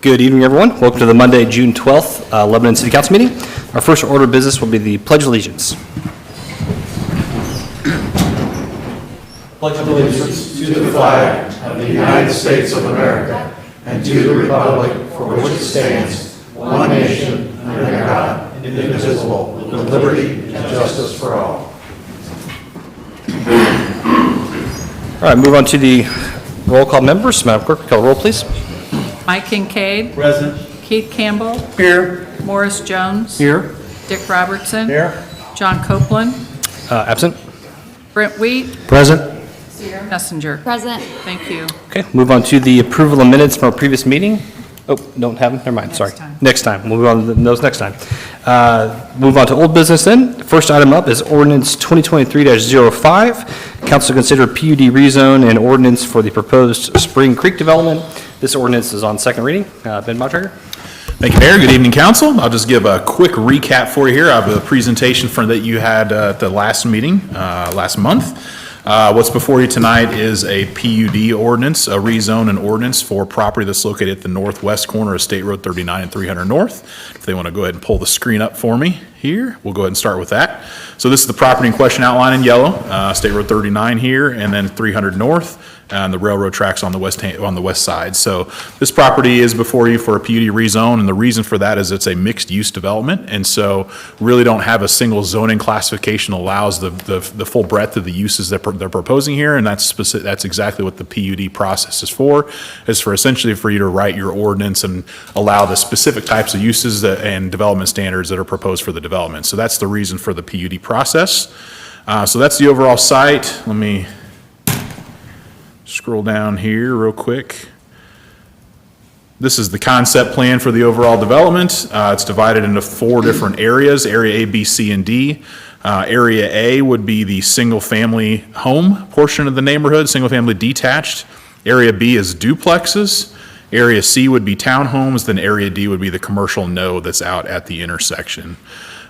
Good evening, everyone. Welcome to the Monday, June 12th, Lebanon City Council meeting. Our first order of business will be the Pledge of Allegiance. Pledge of allegiance to the flag of the United States of America and to the republic for which it stands, one nation, under God, indivisible, with liberty and justice for all. All right, move on to the roll call members. Madam Clerk, call the roll, please. Mike Kincaid. Present. Keith Campbell. Here. Morris Jones. Here. Dick Robertson. Here. John Copeland. Absent. Brent Wheat. Present. Sierra Messenger. Present. Thank you. Okay, move on to the approval of minutes from our previous meeting. Oh, don't have them? Never mind, sorry. time. Next time. We'll move on to those next time. Move on to old business then. First item up is ordinance 2023-05. Council consider PUD rezone and ordinance for the proposed Spring Creek development. This ordinance is on second reading. Ben Bontrager. Thank you, Mayor. Good evening, Council. I'll just give a quick recap for you here. I have a presentation that you had at the last meeting last month. What's before you tonight is a PUD ordinance, a rezone and ordinance for property that's located at the northwest corner of State Road 39 and 300 North. If they want to go ahead and pull the screen up for me here, we'll go ahead and start with that. So this is the property in question outlined in yellow, State Road 39 here, and then 300 North, and the railroad tracks on the west side. So this property is before you for a PUD rezone, and the reason for that is it's a mixed-use development, and so really don't have a single zoning classification allows the full breadth of the uses that they're proposing here, and that's exactly what the PUD process is for essentially for you to write your ordinance and allow the specific types of uses and development standards that are proposed for the development. So that's the reason for the PUD process. So that's the overall site. Let me scroll down here real quick. This is the concept plan for the overall development. It's divided into 4 different areas, area A, B, C, and D. Area A would be the single-family home portion of the neighborhood, single-family detached. Area B is duplexes. Area C would be townhomes. Then Area D would be the commercial node that's out at the intersection.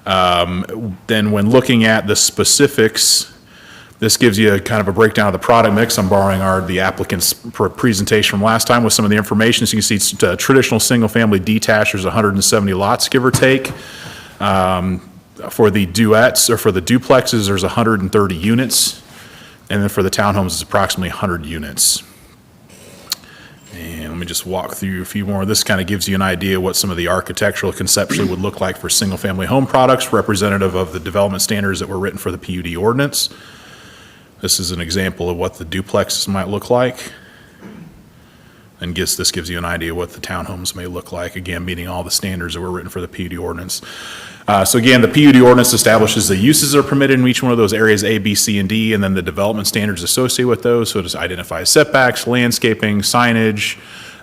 Then when looking at the specifics, this gives you kind of a breakdown of the product mix. I'm borrowing the applicant's presentation from last time with some of the information. So you can see it's traditional single-family detached. There's 170 lots, give or take. For the duets or for the duplexes, there's 130 units. And then for the townhomes, it's approximately 100 units. And let me just walk through a few more. This kind of gives you an idea what some of the architectural conceptually would look like for single-family home products, representative of the development standards that were written for the PUD ordinance. This is an example of what the duplexes might look like. And this gives you an idea what the townhomes may look like, again, meeting all the standards that were written for the PUD ordinance. So again, the PUD ordinance establishes the uses that are permitted in each one of those areas, A, B, C, and D, and then the development standards associated with those. So it just identifies setbacks, landscaping, signage,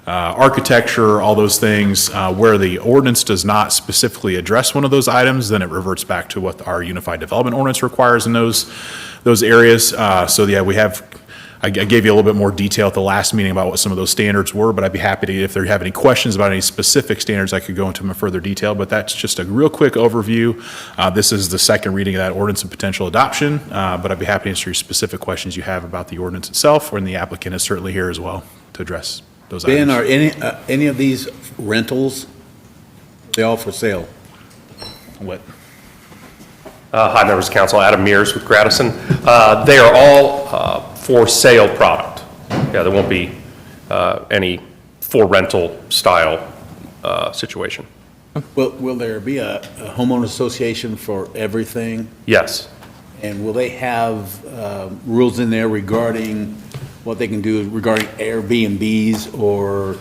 architecture, all those things. Where the ordinance does not specifically address one of those items, then it reverts back to what our Unified Development Ordinance requires in those areas. So yeah, I gave you a little bit more detail at the last meeting about what some of those standards were, but I'd be happy to, if they have any questions about any specific standards, I could go into them in further detail, but that's just a real quick overview. This is the second reading of that ordinance and potential adoption, but I'd be happy to answer your specific questions you have about the ordinance itself, and the applicant is certainly here as well to address those items. Ben, are any of these rentals, they all for sale? What? Hi, members of council. Adam Mears with Gradison. They are all for sale product. Yeah, there won't be any for rental style situation. Will there be a homeowner association for everything? Yes. And will they have rules in there regarding what they can do regarding Airbnbs or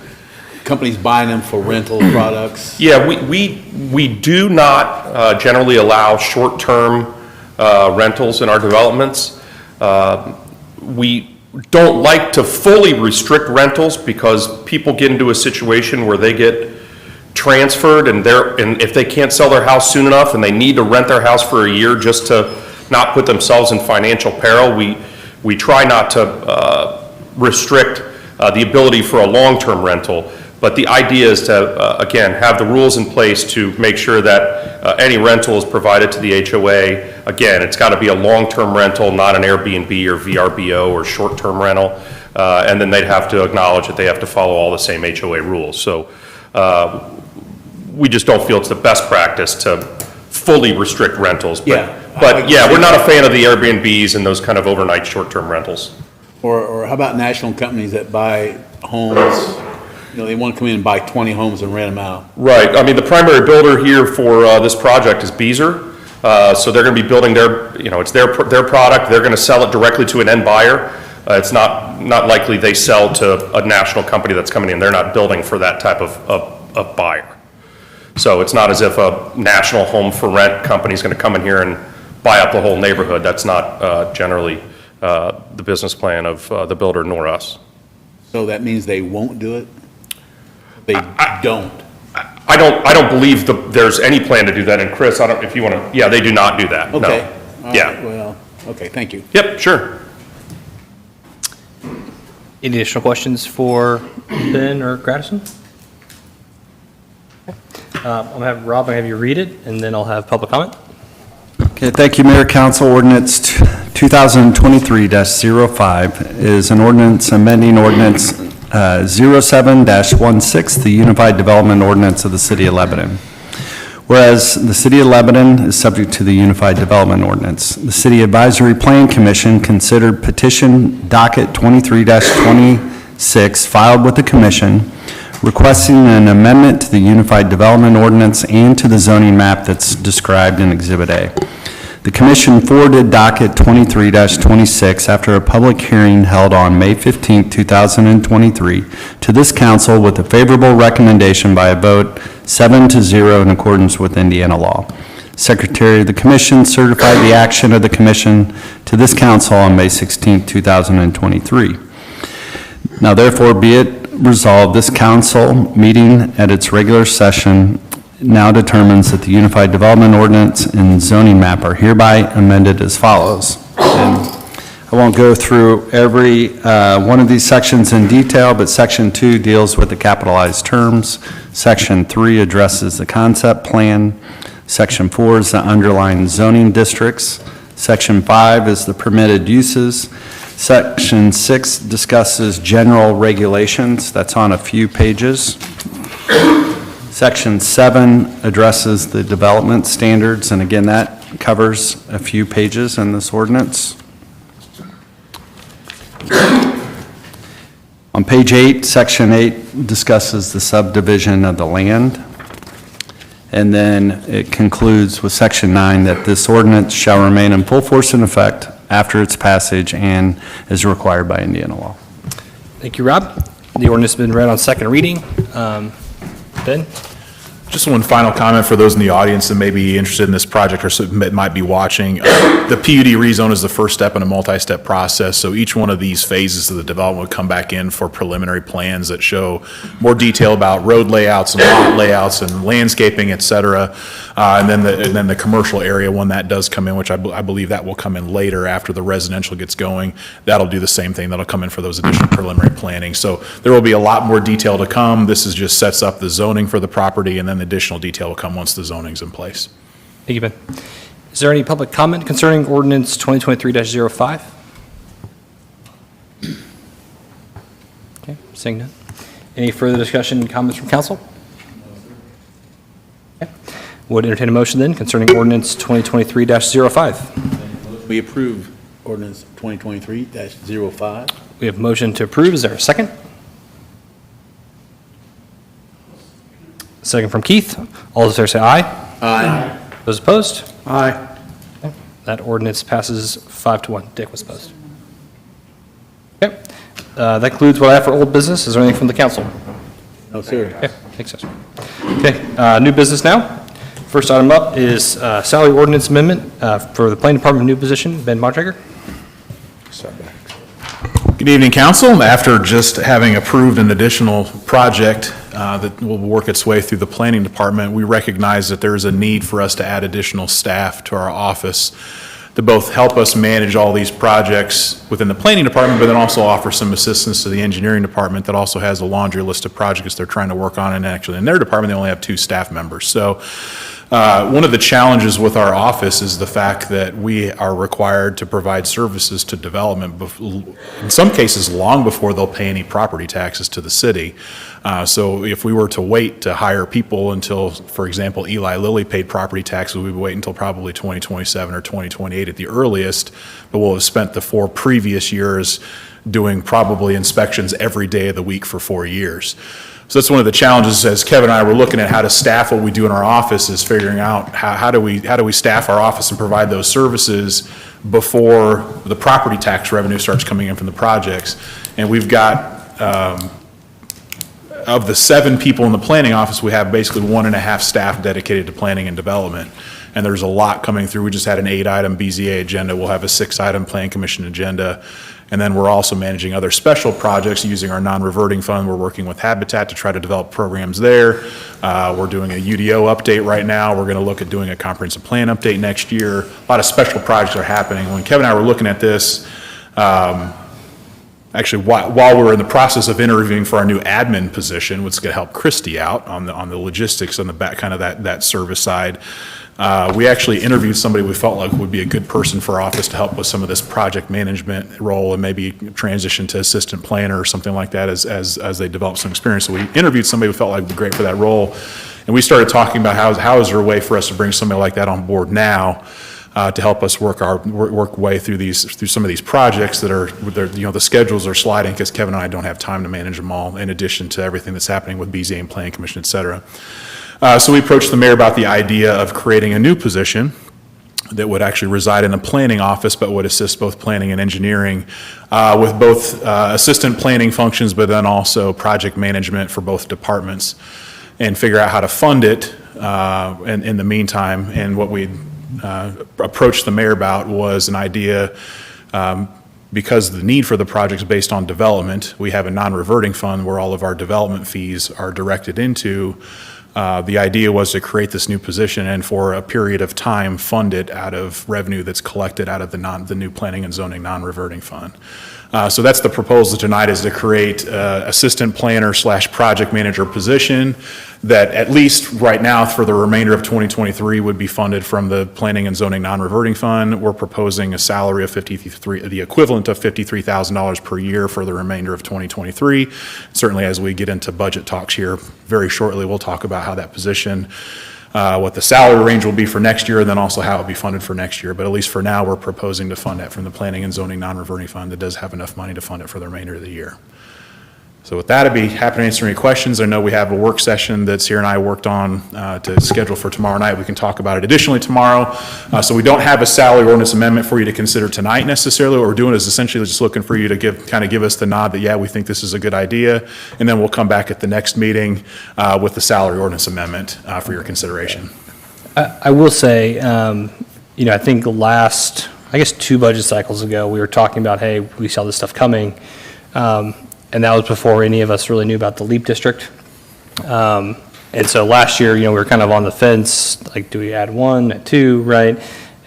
companies buying them for rental products? Yeah, we do not generally allow short-term rentals in our developments. We don't like to fully restrict rentals because people get into a situation where they get transferred and if they can't sell their house soon enough and they need to rent their house for a year just to not put themselves in financial peril, we try not to restrict the ability for a long-term rental. But the idea is to, again, have the rules in place to make sure that any rental is provided to the HOA. Again, it's got to be a long-term rental, not an Airbnb or VRBO or short-term rental. and then they'd have to acknowledge that they have to follow all the same HOA rules. So we just don't feel it's the best practice to fully restrict rentals. Yeah. But yeah, we're not a fan of the Airbnbs and those kind of overnight short-term rentals. Or how about national companies that buy homes, they want to come in and buy 20 homes and rent them out? Right, I mean, the primary builder here for this project is Beazer. So they're going to be building it's their product, they're going to sell it directly to an end buyer. It's not likely they sell to a national company that's coming in. They're not building for that type of buyer. So it's not as if a national home for rent company is going to come in here and buy up the whole neighborhood. That's not generally the business plan of the builder nor us. So that means they won't do it? They don't? I don't believe there's any plan to do that. And Chris, I don't, if you want to, yeah, they do not do that. Okay. No. All right, Yeah. well, okay, thank you. Yep, sure. Any additional questions for Ben or Gradison? I'm going to have Rob, I'm going to have you read it, and then I'll have public comment. Okay, thank you, Mayor, Council. Ordinance 2023-05 is an ordinance amending ordinance 07-16, the Unified Development Ordinance of the City of Lebanon. Whereas the City of Lebanon is subject to the Unified Development Ordinance, the City Advisory Plan Commission considered petition docket 23-26 filed with the commission requesting an amendment to the Unified Development Ordinance and to the zoning map that's described in Exhibit A. The commission forwarded docket 23-26 after a public hearing held on May 15, 2023 to this council with a favorable recommendation by a vote 7-0 in accordance with Indiana law. Secretary of the commission certified the action of the commission to this council on May 16, 2023. Now therefore be it resolved, this council meeting at its regular session now determines that the Unified Development Ordinance and zoning map are hereby amended as follows. And I won't go through every one of these sections in detail, but Section 2 deals with the capitalized terms. Section 3 addresses the concept plan. Section 4 is the underlying zoning districts. Section 5 is the permitted uses. Section 6 discusses general regulations. That's on a few pages. Section 7 addresses the development standards, and again, that covers a few pages in this ordinance. On page 8, Section 8 discusses the subdivision of the land. And then it concludes with Section 9 that this ordinance shall remain in full force and effect after its passage and is required by Indiana law. Thank you, Rob. The ordinance has been read on second reading. Ben? Just one final comment for those in the audience that may be interested in this project or might be watching. The PUD rezone is the first step in a multi-step process, so each one of these phases of the development would come back in for preliminary plans that show more detail about road layouts and lot layouts and landscaping, et cetera. And then the commercial area, when that does come in, which I believe that will come in later after the residential gets going, that'll do the same thing. That'll come in for those additional preliminary planning. So there will be a lot more detail to come. This is just sets up the zoning for the property, and then the additional detail will come once the zoning's in place. Thank you, Ben. Is there any public comment concerning ordinance 2023-05? Okay, seeing none. Any further discussion and comments from council? Okay. Would entertain a motion then concerning ordinance 2023-05. We approve ordinance 2023-05. We have a motion to approve. Is there a second? Second from Keith. All those in favor say aye. Aye. Those opposed? Aye. That ordinance passes 5-1. Dick was opposed. Okay. That concludes what I have for old business. Is there anything from the council? No, sir. Okay, thanks, sir. Okay, new business now. First item up is salary ordinance amendment for the planning department new position. Ben Bontrager. Good evening, council. After just having approved an additional project that will work its way through the planning department, we recognize that there is a need for us to add additional staff to our office to both help us manage all these projects within the planning department, but then also offer some assistance to the engineering department that also has a laundry list of projects they're trying to work on, and actually in their department, they only have 2 staff members. So One of the challenges with our office is the fact that we are required to provide services to development, in some cases, long before they'll pay any property taxes to the city. So if we were to wait to hire people until, for example, Eli Lilly paid property taxes, we would wait until probably 2027 or 2028 at the earliest, but we'll have spent the 4 previous years doing probably inspections every day of the week for 4 years. So that's one of the challenges, as Kevin and I were looking at how to staff what we do in our office, is figuring out how do we staff our office and provide those services before the property tax revenue starts coming in from the projects. And we've got, of the 7 people in the planning office, we have basically 1.5 staff dedicated to planning and development. And there's a lot coming through. We just had an 8-item BZA agenda. We'll have a 6-item Plan Commission agenda. And then we're also managing other special projects using our non-reverting fund. We're working with Habitat to try to develop programs there. We're doing a UDO update right now. We're going to look at doing a comprehensive plan update next year. A lot of special projects are happening. When Kevin and I were looking at this, actually, while we were in the process of interviewing for our new admin position, which is going to help Christy out on the logistics on the back, kind of that service side, we actually interviewed somebody we felt like would be a good person for our office to help with some of this project management role and maybe transition to assistant planner or something like that as they develop some experience. So we interviewed somebody we felt like would be great for that role. And we started talking about how is there a way for us to bring somebody like that on board now to help us work way through some of these projects that are, the schedules are sliding because Kevin and I don't have time to manage them all, in addition to everything that's happening with BZA and Planning Commission, et cetera. So we approached the mayor about the idea of creating a new position that would actually reside in the planning office, but would assist both planning and engineering with both assistant planning functions, but then also project management for both departments, and figure out how to fund it in the meantime. And what we approached the mayor about was an idea, because the need for the project is based on development. We have a non-reverting fund where all of our development fees are directed into. The idea was to create this new position and for a period of time fund it out of revenue that's collected out of the new planning and zoning non-reverting fund. So that's the proposal tonight, is to create assistant planner / project manager position that at least right now for the remainder of 2023 would be funded from the planning and zoning non-reverting fund. We're proposing a salary of the equivalent of $53,000 per year for the remainder of 2023. Certainly as we get into budget talks here very shortly, we'll talk about how that position, what the salary range will be for next year, and then also how it will be funded for next year. But at least for now, we're proposing to fund that from the planning and zoning non-reverting fund that does have enough money to fund it for the remainder of the year. So with that, I'd be happy to answer any questions. I know we have a work session that Sierra and I worked on to schedule for tomorrow night. We can talk about it additionally tomorrow. So we don't have a salary ordinance amendment for you to consider tonight necessarily. What we're doing is essentially just looking for you to give us the nod that, yeah, we think this is a good idea. And then we'll come back at the next meeting with the salary ordinance amendment for your consideration. I will say, I think last, 2 budget cycles ago, we were talking about, hey, we saw this stuff coming. And that was before any of us really knew about the LEAP district. And so last year, we were kind of on the fence, like, do we add 1, add 2, right?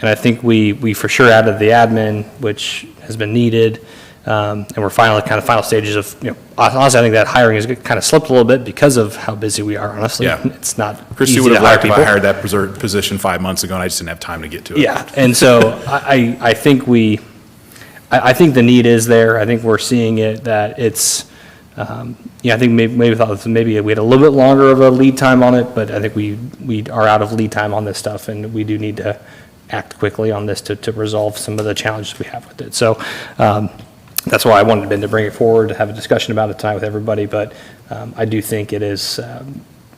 And I think we for sure added the admin, which has been needed. And we're finally final stages of, honestly, I think that hiring has kind of slipped a little bit because of how busy we are, honestly. Yeah. It's not Christy easy would to have hire liked if I people. hired that position 5 months ago, and I just didn't have time to get to it. Yeah, and so I think I think the need is there. I think we're seeing it, that it's, I think maybe we thought maybe we had a little bit longer of a lead time on it, but I think we are out of lead time on this stuff, and we do need to act quickly on this to resolve some of the challenges we have with it. So that's why I wanted Ben to bring it forward, to have a discussion about it tonight with everybody, but I do think it is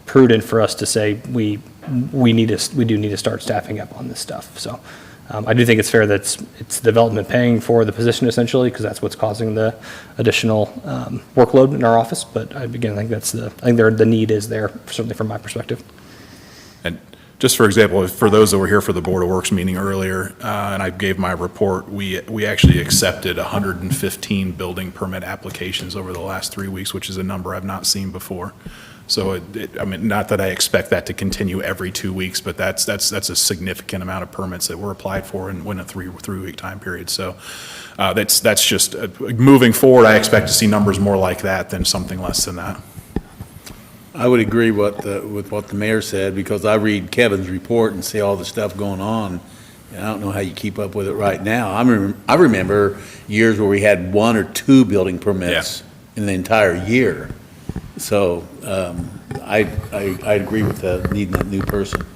prudent for us to say we do need to start staffing up on this stuff. So I do think it's fair that it's development paying for the position essentially, because that's what's causing the additional workload in our office. But again, I think the need is there, certainly from my perspective. And just for example, for those that were here for the Board of Works meeting earlier, and I gave my report, we actually accepted 115 building permit applications over the last 3 weeks, which is a number I've not seen before. So, not that I expect that to continue every 2 weeks, but that's a significant amount of permits that were applied for in a three-week time period. So, that's just moving forward. I expect to see numbers more like that than something less than that. I would agree with what the mayor said, because I read Kevin's report and see all the stuff going on, and I don't know how you keep up with it right now. I remember years where we had 1 or 2 building permits in the entire year. So, I agree with needing that new person.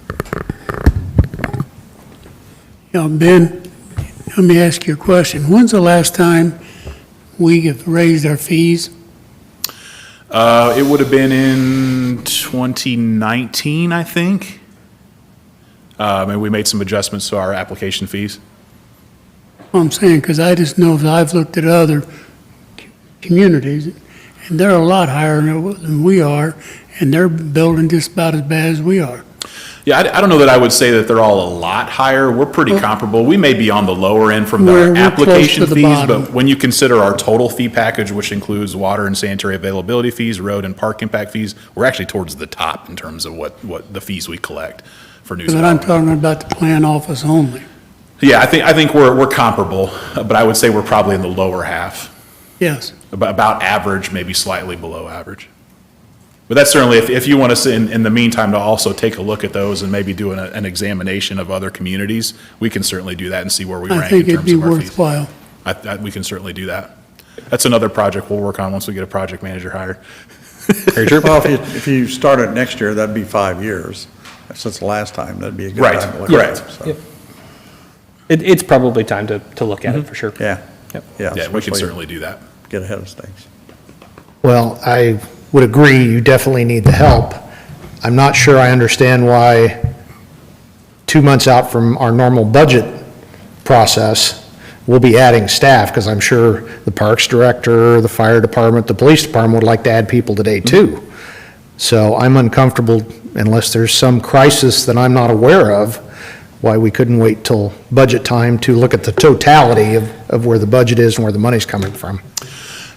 Ben, let me ask you a question. When's the last time we have raised our fees? It would have been in 2019, I think. And we made some adjustments to our application fees. I'm saying, because I just know that I've looked at other communities, and they're a lot higher than we are, and they're building just about as bad as we are. Yeah, I don't know that I would say that they're all a lot higher. We're pretty comparable. We may be on the lower end from We're the close application to the fees, bottom. but when you consider our total fee package, which includes water and sanitary availability fees, road and park impact fees, we're actually towards the top in terms of what the fees we collect for new But I'm development. talking about the plan office only. Yeah, I think we're comparable, but I would say we're probably in the lower half, Yes. about average, maybe slightly below average. But that's certainly, if you want us in the meantime to also take a look at those and maybe do an examination of other communities, we can certainly do that and see where we I rank in think it'd terms be of our fees. worthwhile. We can certainly do that. That's another project we'll work on once we get a project manager hired. Well, if you start it next year, that'd be 5 years. Since the last time, that'd be a good Right, time to look correct. at it. so. Yep. It's probably time to look at it for sure. Yeah. Yep. Yeah. Yeah, we can especially certainly do that. Get ahead of things. Well, I would agree, you definitely need the help. I'm not sure I understand why 2 months out from our normal budget process, we'll be adding staff, because I'm sure the Parks Director, the Fire Department, the Police Department would like to add people today too. So I'm uncomfortable, unless there's some crisis that I'm not aware of, why we couldn't wait till budget time to look at the totality of where the budget is and where the money's coming from.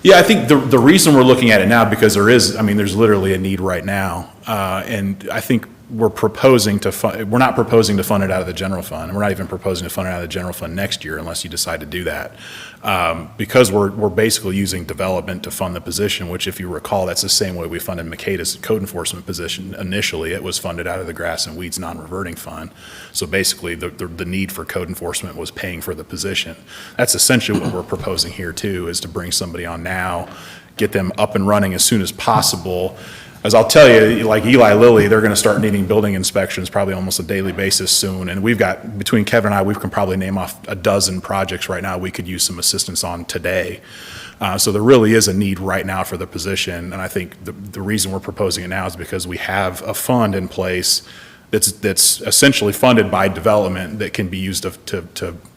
Yeah, I think the reason we're looking at it now, because there's literally a need right now. And I think we're not proposing to fund it out of the general fund. And we're not even proposing to fund it out of the general fund next year unless you decide to do that. Because we're basically using development to fund the position, which if you recall, that's the same way we funded Makeda's code enforcement position initially. It was funded out of the grass and weeds non-reverting fund. So basically, the need for code enforcement was paying for the position. That's essentially what we're proposing here too, is to bring somebody on now, get them up and running as soon as possible. As I'll tell you, like Eli Lilly, they're going to start needing building inspections probably almost a daily basis soon. And we've got, between Kevin and I, we can probably name off a dozen projects right now we could use some assistance on today. So there really is a need right now for the position. And I think the reason we're proposing it now is because we have a fund in place that's essentially funded by development that can be used to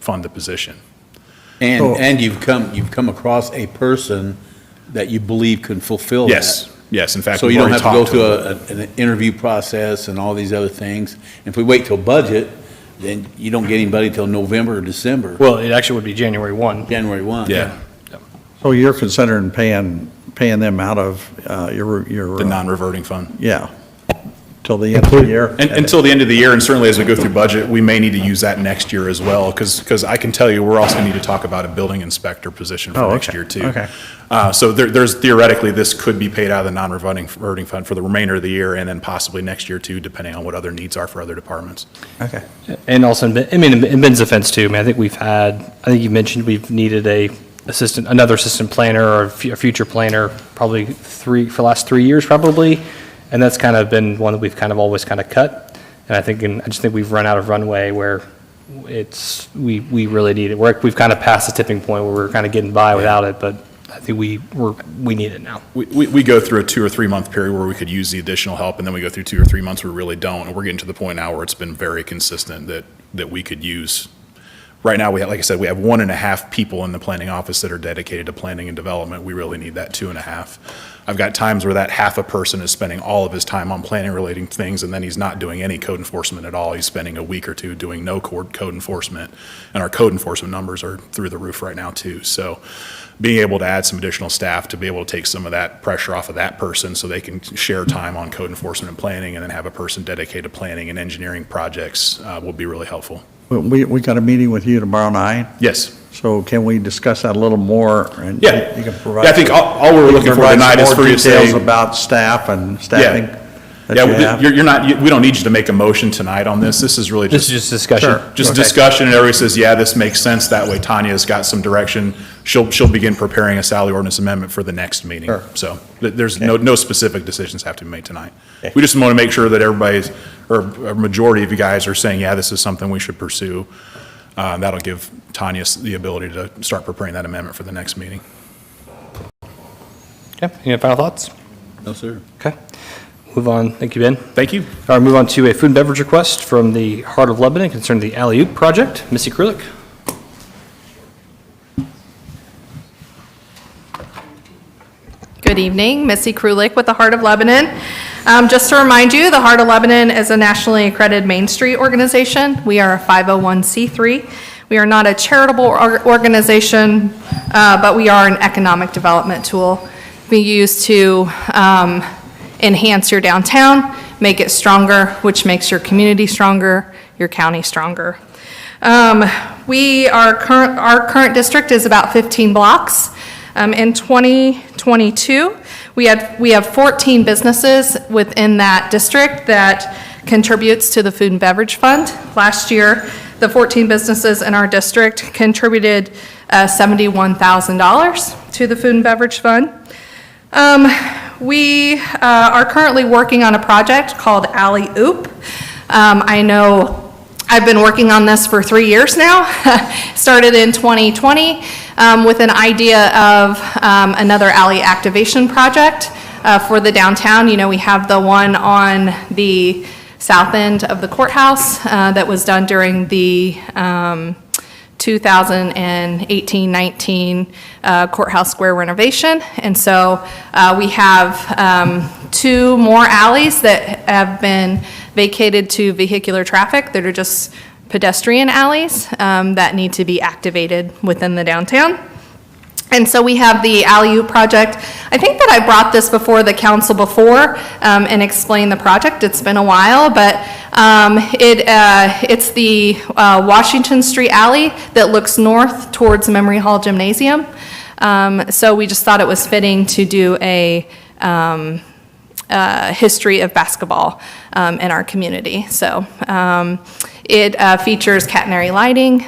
fund the position. And you've come across a person that you believe can fulfill that. Yes, in fact, So we've you don't already have to go talked through an interview process and all these other things. If we wait till budget, then you don't get anybody till November or December, Well, it actually would be January 1. January 1. Yeah, So you're considering paying them out of your, the non-reverting fund. yeah, till the end of the year? And until the end of the year, and certainly as we go through budget, we may need to use that next year as well, because I can tell you, we're also going to need to talk about a building inspector position for Oh, next okay, year too. okay. So there's theoretically, this could be paid out of the non-reverting fund for the remainder of the year, and then possibly next year too, depending on what other needs are for other departments. Okay. And also, in Ben's defense too, I think I think you mentioned we've needed another assistant planner or a future planner, probably for the last 3 years probably. And that's kind of been one that we've kind of always kind of cut. And I just think we've run out of runway where we really need it. We've kind of passed the tipping point where we're kind of getting by without it, but I think we need it now. We go through a 2 or 3 month period where we could use the additional help, and then we go through 2 or 3 months where we really don't. And we're getting to the point now where it's been very consistent that we could use. Right now, like I said, we have 1.5 people in the planning office that are dedicated to planning and development. We really need that 2.5. I've got times where that half a person is spending all of his time on planning relating things, and then he's not doing any code enforcement at all. He's spending a week or two doing no code enforcement, and our code enforcement numbers are through the roof right now too. So being able to add some additional staff to be able to take some of that pressure off of that person so they can share time on code enforcement and planning, and then have a person dedicated to planning and engineering projects will be really helpul. We got a meeting with you tomorrow night, Yes. So can we discuss that a little more? And Yeah. you can provide. Yeah, I think all we're looking for provide tonight some is more for you to say. details about staff and staffing. that you Yeah, have. you're not, we don't need you to make a motion tonight on this. This is really This just. is just discussion. Sure. Just Okay. discussion, and everybody says, yeah, this makes sense. That way Tanya's got some direction. She'll begin preparing a salary ordinance amendment for the next meeting. Sure. So there's no specific decisions have to be made tonight. We just want to make sure that everybody's, or a majority of you guys are saying, yeah, this is something we should pursue. That'll give Tanya the ability to start preparing that amendment for the next meeting. Okay, any final thoughts? No, sir. Okay, move on. Thank you, Ben. Thank you. All right, move on to a food and beverage request from the Heart of Lebanon concerning the Alley Oop project. Missy Krulik. Good evening, Missy Krulik with the Heart of Lebanon. Just to remind you, the Heart of Lebanon is a nationally accredited Main Street organization. We are a 501c3. We are not a charitable organization, but we are an economic development tool we use to enhance your downtown, make it stronger, which makes your community stronger, your county stronger. Our current district is about 15 blocks. In 2022, we have 14 businesses within that district that contributes to the Food and Beverage Fund. Last year, the 14 businesses in our district contributed $71,000 to the Food and Beverage Fund. We are currently working on a project called Alley Oop. I know I've been working on this for 3 years now. Started in 2020 with an idea of another alley activation project for the downtown. You know, we have the one on the south end of the courthouse that was done during the 2018-19 courthouse square renovation. And so we have 2 more alleys that have been vacated to vehicular traffic that are just pedestrian alleys that need to be activated within the downtown. And so we have the Alley Oop project. I think that I brought this before the council before and explained the project. It's been a while, but it's the Washington Street alley that looks north towards Memory Hall Gymnasium. So we just thought it was fitting to do a history of basketball in our community. So it features catenary lighting.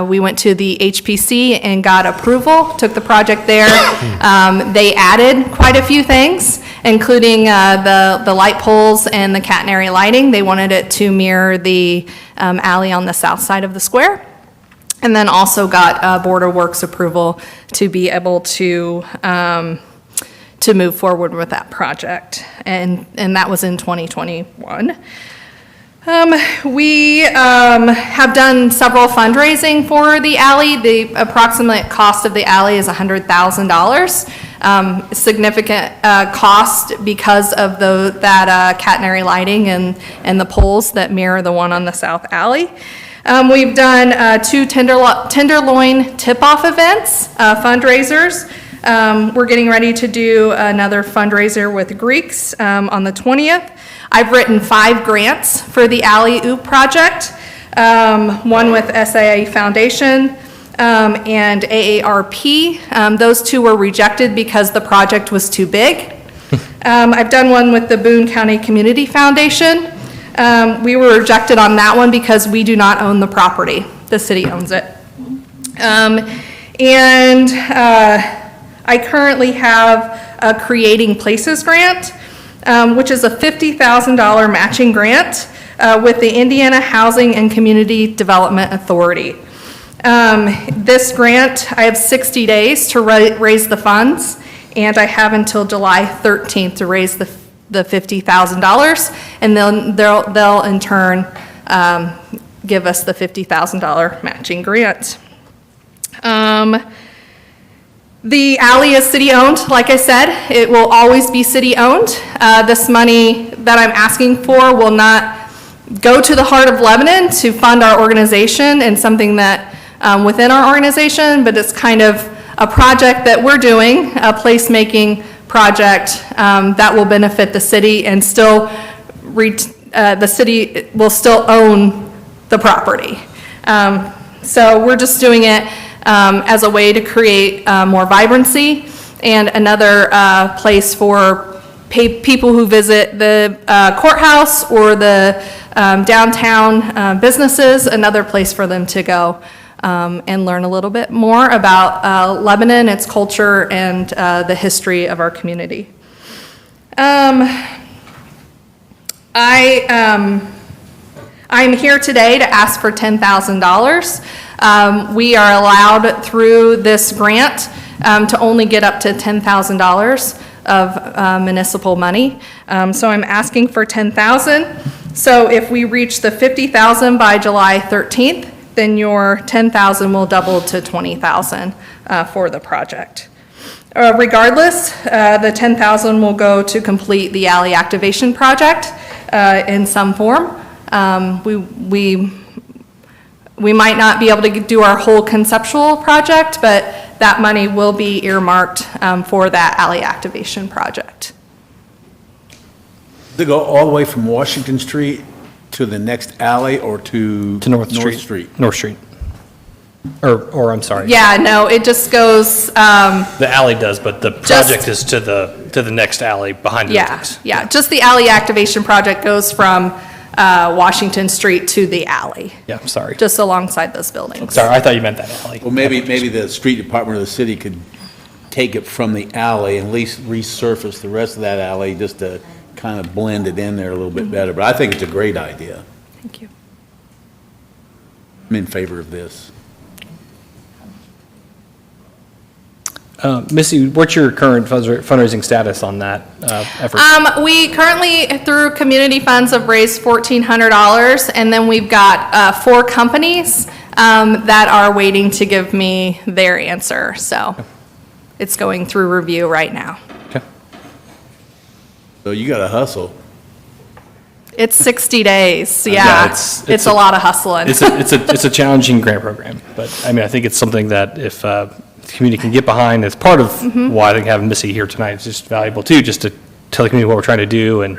We went to the HPC and got approval, took the project there. They added quite a few things, including the light poles and the catenary lighting. They wanted it to mirror the alley on the south side of the square. And then also got Board of Works approval to be able to move forward with that project, and that was in 2021. We have done several fundraising for the alley. The approximate cost of the alley is $100,000. Significant cost because of that catenary lighting and the poles that mirror the one on the south alley. We've done 2 tenderloin tip-off events, fundraisers. We're getting ready to do another fundraiser with Greeks on the 20th. I've written 5 grants for the Alley Oop project, one with SAA Foundation and AARP. Those 2 were rejected because the project was too big. I've done one with the Boone County Community Foundation. We were rejected on that one because we do not own the property. The city owns it. I currently have a Creating Places grant, which is a $50,000 matching grant with the Indiana Housing and Community Development Authority. This grant, I have 60 days to raise the funds, and I have until July 13th to raise the $50,000, and then they'll in turn give us the $50,000 matching grant. The alley is city-owned, like I said. It will always be city-owned. This money that I'm asking for will not go to the Heart of Lebanon to fund our organization and something that within our organization, but it's kind of a project that we're doing, a placemaking project that will benefit the city and still the city will still own the property. So we're just doing it as a way to create more vibrancy, and another place for people who visit the courthouse or the downtown businesses, another place for them to go and learn a little bit more about Lebanon, its culture, and the history of our community. I'm here today to ask for $10,000. We are allowed through this grant to only get up to $10,000 of municipal money. So I'm asking for $10,000. So if we reach the $50,000 by July 13th, then your $10,000 will double to $20,000 for the project. Regardless, the $10,000 will go to complete the alley activation project in some form. We might not be able to do our whole conceptual project, but that money will be earmarked for that alley activation project. They go all the way from Washington Street to the next alley or to North Street. North Street. Or I'm sorry. Yeah, no, it just goes, The alley does, but the project is to the next alley behind the buildings. yeah, just the alley activation project goes from Washington Street to the alley, Yeah, I'm sorry. just alongside those buildings. Sorry, I thought you meant that alley. Well, maybe the street department of the city could take it from the alley and at least resurface the rest of that alley just to kind of blend it in there a little bit better. But I think it's a great idea. Thank you. I'm in favor of this. Missy, what's your current fundraising status on that effort? We currently, through community funds, have raised $1,400, and then we've got 4 companies that are waiting to give me their answer, so it's going through review right now. Okay. So you got to hustle. It's 60 days, yeah. It's a lot of hustling. It's a challenging grant program, but I mean, I think it's something that if the community can get behind, as part of why I think having Missy here tonight is just valuable too, just to tell the community what we're trying to do and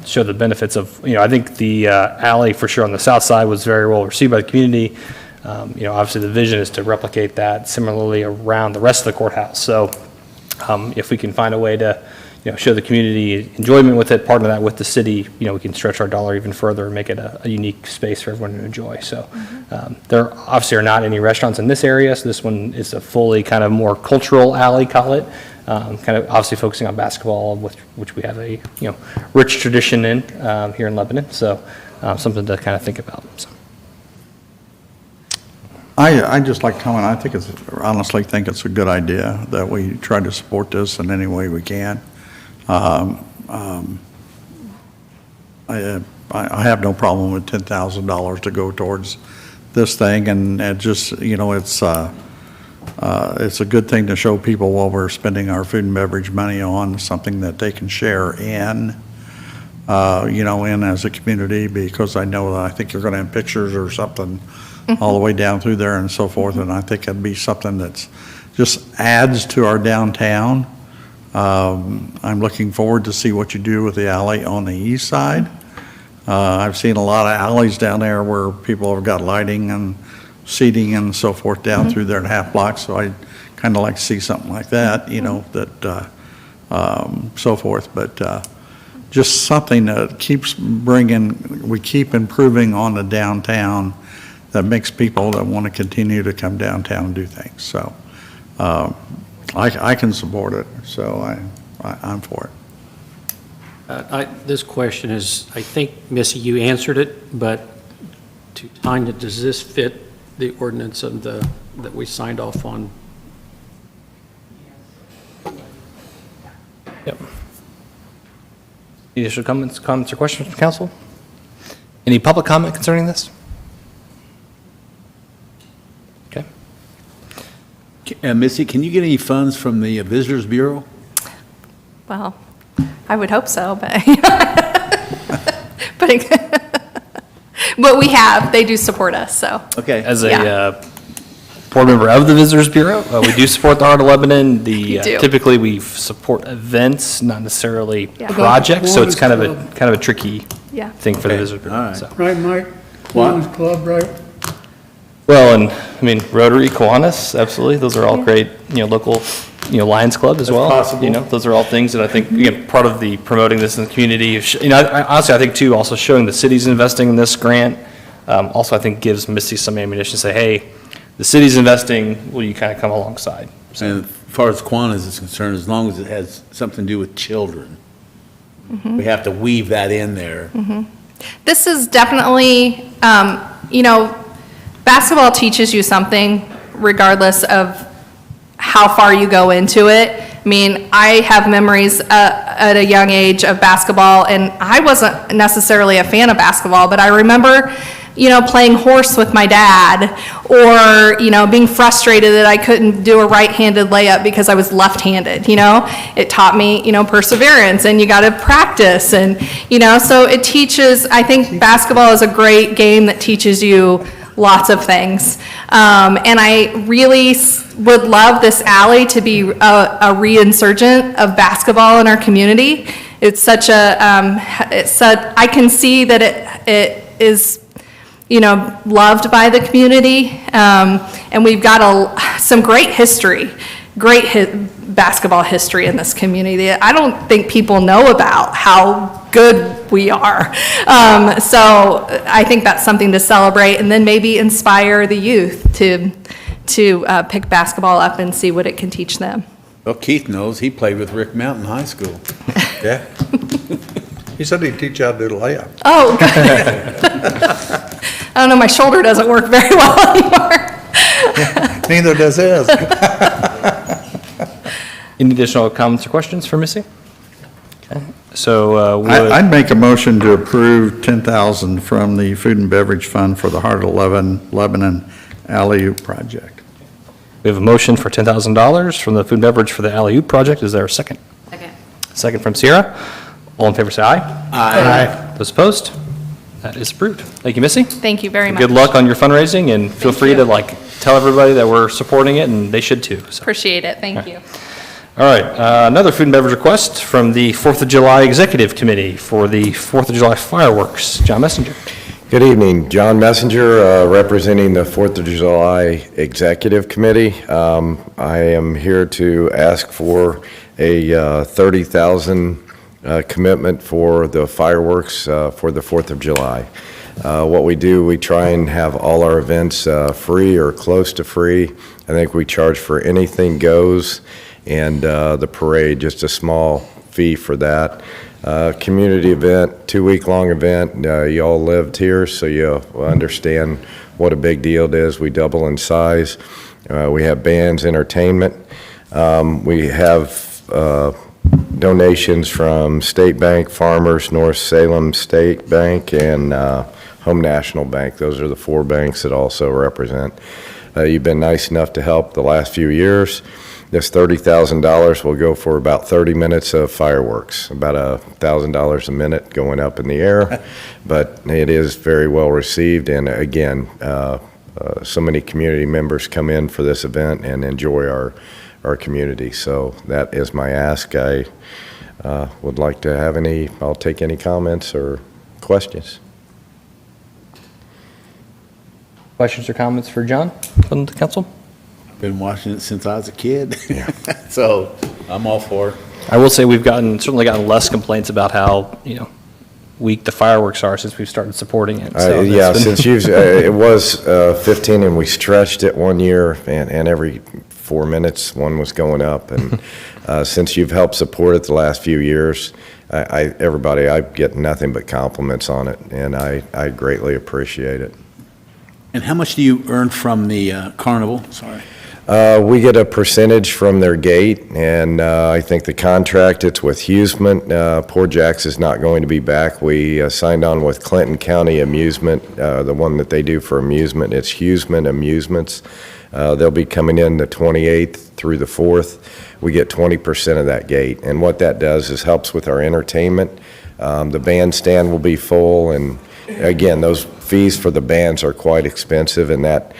show the benefits of, I think the alley for sure on the south side was very well received by the community. Obviously the vision is to replicate that similarly around the rest of the courthouse. So if we can find a way to, show the community enjoyment with it, partner that with the city, we can stretch our dollar even further and make it a unique space for everyone to enjoy. So there obviously are not any restaurants in this area, so this one is a fully kind of more cultural alley, call it, kind of obviously focusing on basketball, which we have a, rich tradition in here in Lebanon. So something to kind of think about. So. I just like to comment, honestly think it's a good idea that we try to support this in any way we can. I have no problem with $10,000 to go towards this thing, and it just, it's a good thing to show people what we're spending our food and beverage money on, something that they can share in, in as a community, because I know that I think you're going to have pictures or something all the way down through there and so forth, and I think it'd be something that's just adds to our downtown. I'm looking forward to see what you do with the alley on the east side. I've seen a lot of alleys down there where people have got lighting and seating and so forth down through there in half blocks, so I'd kind of like to see something like that, so forth. But just something that we keep improving on the downtown that makes people that want to continue to come downtown and do things. So I can support it, so I'm for it. This question is, I think, Missy, you answered it, but does this fit the ordinance of that we signed off on? Yep. Any additional comments or questions from council? Any public comment concerning this? Missy, can you get any funds from the Visitors Bureau? Well, I would hope so, but but we have, they do support us, so. Okay. As a board member of the Visitors Bureau, we do support the Heart of Lebanon. We do. Typically we support events, not necessarily Yeah. projects, so it's kind of a tricky Yeah. thing for the Visitors Bureau. All right. So. Right, Mike? What? Lions Club, right? Well, and I mean, Rotary, Kiwanis, absolutely. Those are all great, local, Lions Club as well. possible. Those are all things that I think, again, part of the promoting this in the community. Honestly, I think too, also showing the city's investing in this grant, also I think gives Missy some ammunition to say, hey, the city's investing, will you kind of come alongside? And as far as Kiwanis is concerned, as long as it has something to do with children, we have to weave that in there. This is definitely, basketball teaches you something regardless of how far you go into it. I mean, I have memories at a young age of basketball, and I wasn't necessarily a fan of basketball, but I remember, playing horse with my dad, or, being frustrated that I couldn't do a right-handed layup because I was left-handed, It taught me, perseverance, and you got to practice, and, so it teaches, I think basketball is a great game that teaches you lots of things. And I really would love this alley to be a reinsurgent of basketball in our community. It's such I can see that it is, loved by the community. And we've got some great history, basketball history in this community. I don't think people know about how good we are. So I think that's something to celebrate, and then maybe inspire the youth to pick basketball up and see what it can teach them. Well, Keith knows, he played with Rick Mountain High School. Yeah. He said he'd teach you how to do the layup. Oh, good. I don't know, my shoulder doesn't work very well anymore. Neither does his. Any additional comments or questions for Missy? Okay, so I'd make a motion to approve 10,000 from the Food and Beverage Fund for the Heart of Lebanon Alley-oop project. we have a motion for $10,000 from the food and beverage for the alley-oop project. Is there a second? Second. Second from Sierra. All in favor, say aye. Aye. Those opposed? That is approved. Thank you, Missy. Thank you very much. Good luck on your fundraising, and feel Thank free you. to tell everybody that we're supporting it, and they should too. So. Appreciate it, thank you. All right, another food and beverage request from the 4th of July Executive Committee for the 4th of July fireworks. John Messenger. Good evening, John Messenger, representing the 4th of July Executive Committee. I am here to ask for a 30,000 commitment for the fireworks for the 4th of July. What we do, we try and have all our events free or close to free. I think we charge for anything goes, and the parade, just a small fee for that. Community event, 2-week-long event. You all lived here, so you understand what a big deal it is. We double in size. We have bands, entertainment. We have donations from State Bank, Farmers, North Salem State Bank, and Home National Bank. Those are the 4 banks that also represent. You've been nice enough to help the last few years. This $30,000 will go for about 30 minutes of fireworks, about $1,000 a minute going up in the air, but it is very well received, and again, so many community members come in for this event and enjoy our community, so that is my ask. I would like to have I'll take any comments or questions. Questions or comments for John from the council? Been watching it since I was a kid, so I'm all for it. I will say we've certainly gotten less complaints about how, weak the fireworks are since we've started supporting it. So Yeah, that's been- since it was 15 and we stretched it one year, and every 4 minutes one was going up, and since you've helped support it the last few years, I get nothing but compliments on it, and I greatly appreciate it. And how much do you earn from the carnival? Sorry. We get a percentage from their gate, and I think the contract, it's with Hughesman. Poor Jack's is not going to be back. We signed on with Clinton County Amusement, the one that they do for amusement. It's Hughesman Amusements. They'll be coming in the 28th through the 4th. We get 20% of that gate, and what that does is helps with our entertainment. The bandstand will be full, and again, those fees for the bands are quite expensive, and that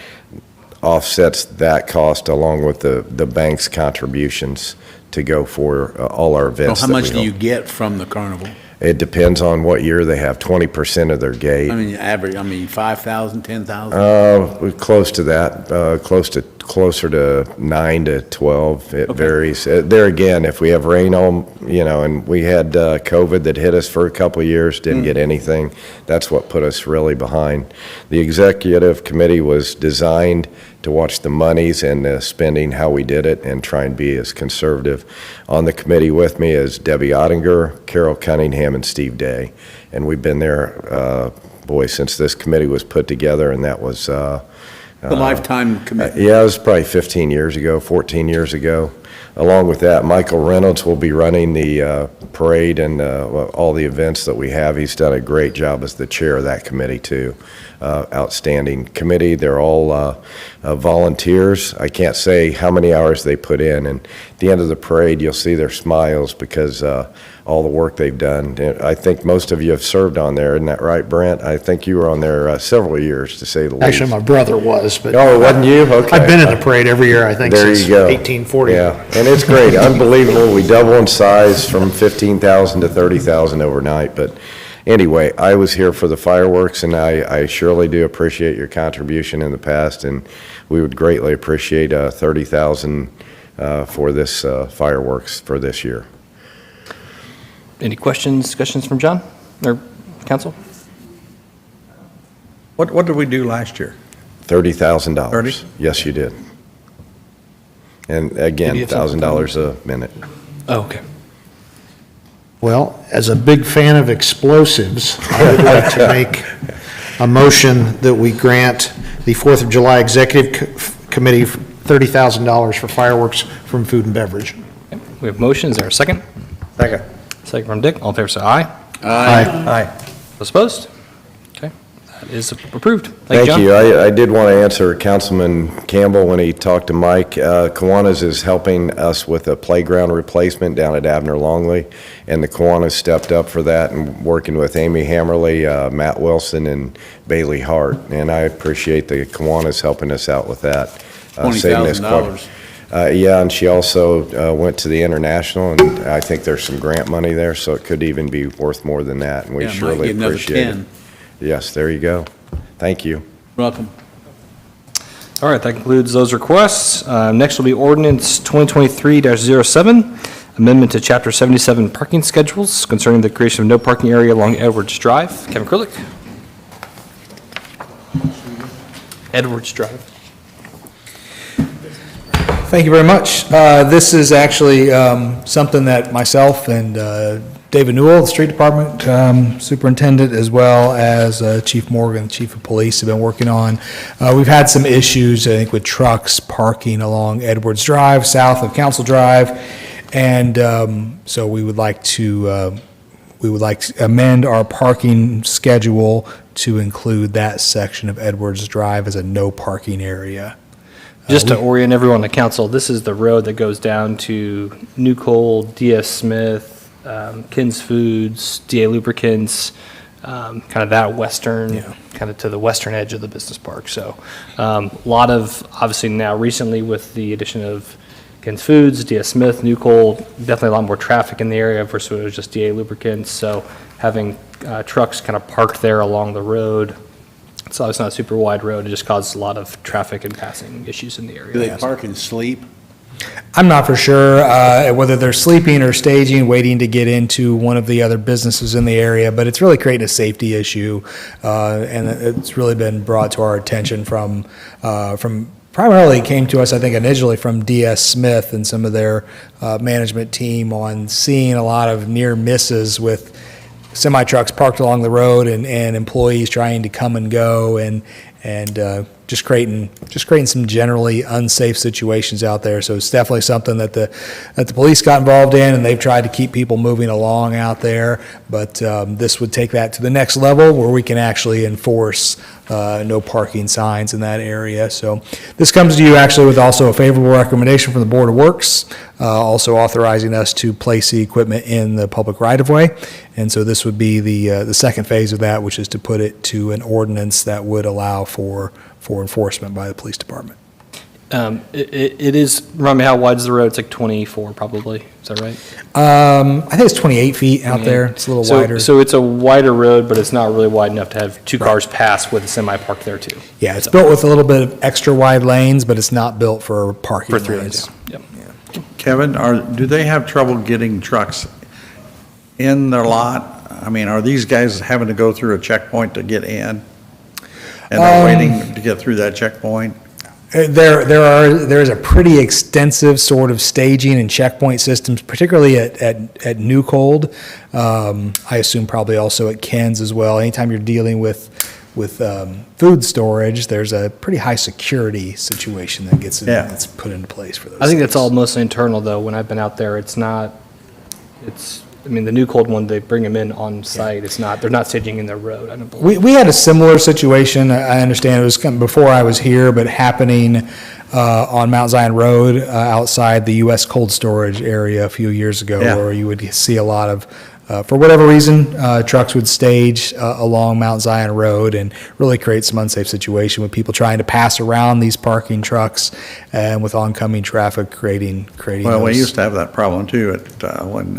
offsets that cost along with the bank's contributions to go for all our events. Well, how that much we do you hold. get from the carnival? It depends on what year they have, 20% of their gate. I mean, average, 5,000, 10,000? We're close to that, closer to 9 to 12. It varies. There again, if we have rain and we had COVID that hit us for a couple of years, didn't get anything, that's what put us really behind. The executive committee was designed to watch the monies and the spending, how we did it, and try and be as conservative. On the committee with me is Debbie Ottinger, Carol Cunningham, and Steve Day. And we've been there, since this committee was put together, and that was The lifetime commitment. yeah, it was probably 15 years ago, 14 years ago. Along with that, Michael Reynolds will be running the parade and all the events that we have. He's done a great job as the chair of that committee, too. Outstanding committee. They're all volunteers. I can't say how many hours they put in. And at the end of the parade, you'll see their smiles because all the work they've done. And I think most of you have served on there. Isn't that right, Brent? I think you were on there several years, to say the least. Actually, my brother was, but. Oh, it wasn't you? Okay. I've been in the parade every year, I think, There since you go. 1840. Yeah, and it's great, unbelievable. We double in size from 15,000 to 30,000 overnight. But anyway, I was here for the fireworks, and I surely do appreciate your contribution in the past, and we would greatly appreciate 30,000 for this fireworks for this year. Any questions, discussions from John or council? What did we do last year? $30,000. 30? Yes, you did. And again, Maybe it's $1,000 a minute. Oh, okay. Well, as a big fan of explosives, I would like to make a motion that we grant the 4th of July Executive Committee $30,000 for fireworks from food and beverage. Okay. We have motion. Is there a second? Second. Second from Dick. All in favor, say aye. Aye. Those opposed? Okay, that is approved. Thank you, Thank John. you. I did want to answer Councilman Campbell when he talked to Mike. Kiwanis is helping us with a playground replacement down at Abner Longley, and the Kiwanis stepped up for that and working with Amy Hammerly, Matt Wilson, and Bailey Hart. And I appreciate the Kiwanis helping us out with that. saving us quite- $20,000. Yeah, and she also went to the international, and I think there's some grant money there, so it could even be worth more than that, and we Yeah, might surely get another appreciate it. 10. Yes, there you go. Thank you. Welcome. All right, that concludes those requests. Next will be ordinance 2023-07, amendment to Chapter 77 parking schedules concerning the creation of no parking area along Edwards Drive. Kevin Krulik. Edwards Drive. Thank you very much. This is actually something that myself and David Newell, the Street Department Superintendent, as well as Chief Morgan, Chief of Police, have been working on. We've had some issues, I think, with trucks parking along Edwards Drive, south of Council Drive, and so we would like to amend our parking schedule to include that section of Edwards Drive as a no parking area. Just to orient everyone to council, this is the road that goes down to New Cole, DS Smith, Kins Foods, DA Lubricants, kind of that western, kind of to the western edge of the business park. So a lot of, obviously now recently with the addition of Kins Foods, DS Smith, New Cole, definitely a lot more traffic in the area versus when it was just DA Lubricants. So having trucks kind of parked there along the road, so it's not a super wide road, it just causes a lot of traffic and passing issues in the area. Do they park and sleep? I'm not for sure whether they're sleeping or staging, waiting to get into one of the other businesses in the area, but it's really creating a safety issue, and it's really been brought to our attention from primarily came to us, I think, initially from DS Smith and some of their management team on seeing a lot of near misses with semi-trucks parked along the road and employees trying to come and go and just creating some generally unsafe situations out there. So it's definitely something that the police got involved in, and they've tried to keep people moving along out there. But this would take that to the next level where we can actually enforce no parking signs in that area. So this comes to you actually with also a favorable recommendation from the Board of Works, also authorizing us to place the equipment in the public right-of-way. And so this would be the second phase of that, which is to put it to an ordinance that would allow for enforcement by the police department. It is, remind me, how wide's the road? It's like 24 probably, is that right? I think it's 28 feet out there. It's a little wider. So it's a wider road, but it's not really wide enough to have two cars pass with a semi parked there too. Yeah, it's built with a little bit of extra wide lanes, but it's not built for parking For three lanes. lanes, yep. Kevin, do they have trouble getting trucks in their lot? I mean, are these guys having to go through a checkpoint to get in? And they're waiting to get through that checkpoint? There is a pretty extensive sort of staging and checkpoint systems, particularly at New Cold. I assume probably also at Ken's as well. Anytime you're dealing with food storage, there's a pretty high security situation that that's put into place for those. I think that's things. all mostly internal though. When I've been out there, I mean, the New Cold one, they bring them in on site. They're not staging in their road, I don't believe. We had a similar situation. I understand it was kind of before I was here, but happening on Mount Zion Road outside the U.S. cold storage area a few years ago, where you would see a lot of, for whatever reason, trucks would stage along Mount Zion Road and really create some unsafe situation with people trying to pass around these parking trucks and with oncoming traffic creating. Well, we those- used to have that problem too when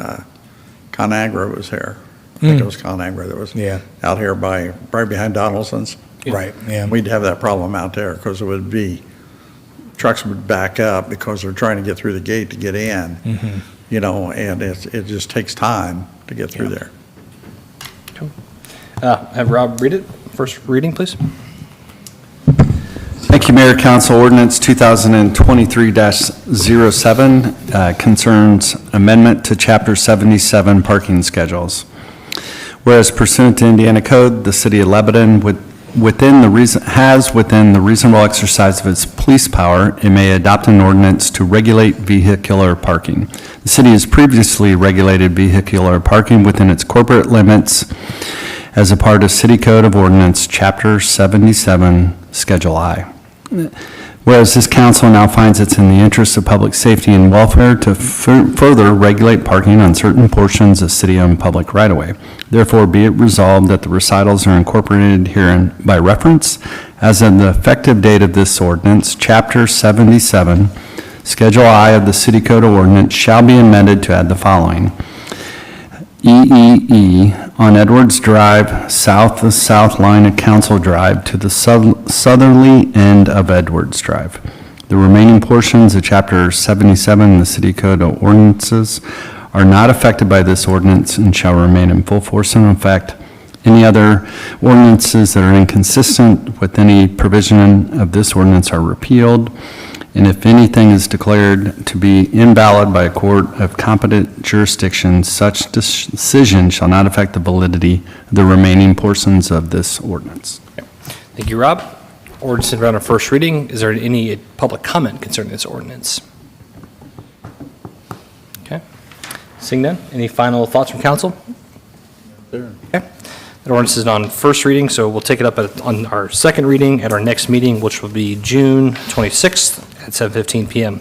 ConAgra was here. I think it was ConAgra that was out here right behind Donaldson's. Right, yeah. We'd have that problem out there because it would be, trucks would back up because they're trying to get through the gate to get in, and it just takes time to get through there. Have Rob read it, first reading, please. Thank you, Mayor, Council. Ordinance 2023-07 concerns amendment to Chapter 77 parking schedules. Whereas pursuant to Indiana Code, the City of Lebanon within the reasonable exercise of its police power, it may adopt an ordinance to regulate vehicular parking. The city has previously regulated vehicular parking within its corporate limits as a part of City Code of Ordinance, Chapter 77, Schedule I. Whereas this council now finds it's in the interest of public safety and welfare to further regulate parking on certain portions of city-owned public right-of-way. Therefore, be it resolved that the recitals are incorporated herein by reference as of the effective date of this ordinance, Chapter 77, Schedule I of the City Code of Ordinance shall be amended to add the following. EEE on Edwards Drive, south of south line of Council Drive to the southerly end of Edwards Drive. The remaining portions of Chapter 77 in the City Code of Ordinances are not affected by this ordinance and shall remain in full force and effect. Any other ordinances that are inconsistent with any provision of this ordinance are repealed. And if anything is declared to be invalid by a court of competent jurisdiction, such decision shall not affect the validity of the remaining portions of this ordinance. Thank you, Rob. Ordinance is on a first reading. Is there any public comment concerning this ordinance? Okay. Seeing none, any final thoughts from council? Okay. That ordinance is on first reading, so we'll take it up on our second reading at our next meeting, which will be June 26th at 7:15 PM.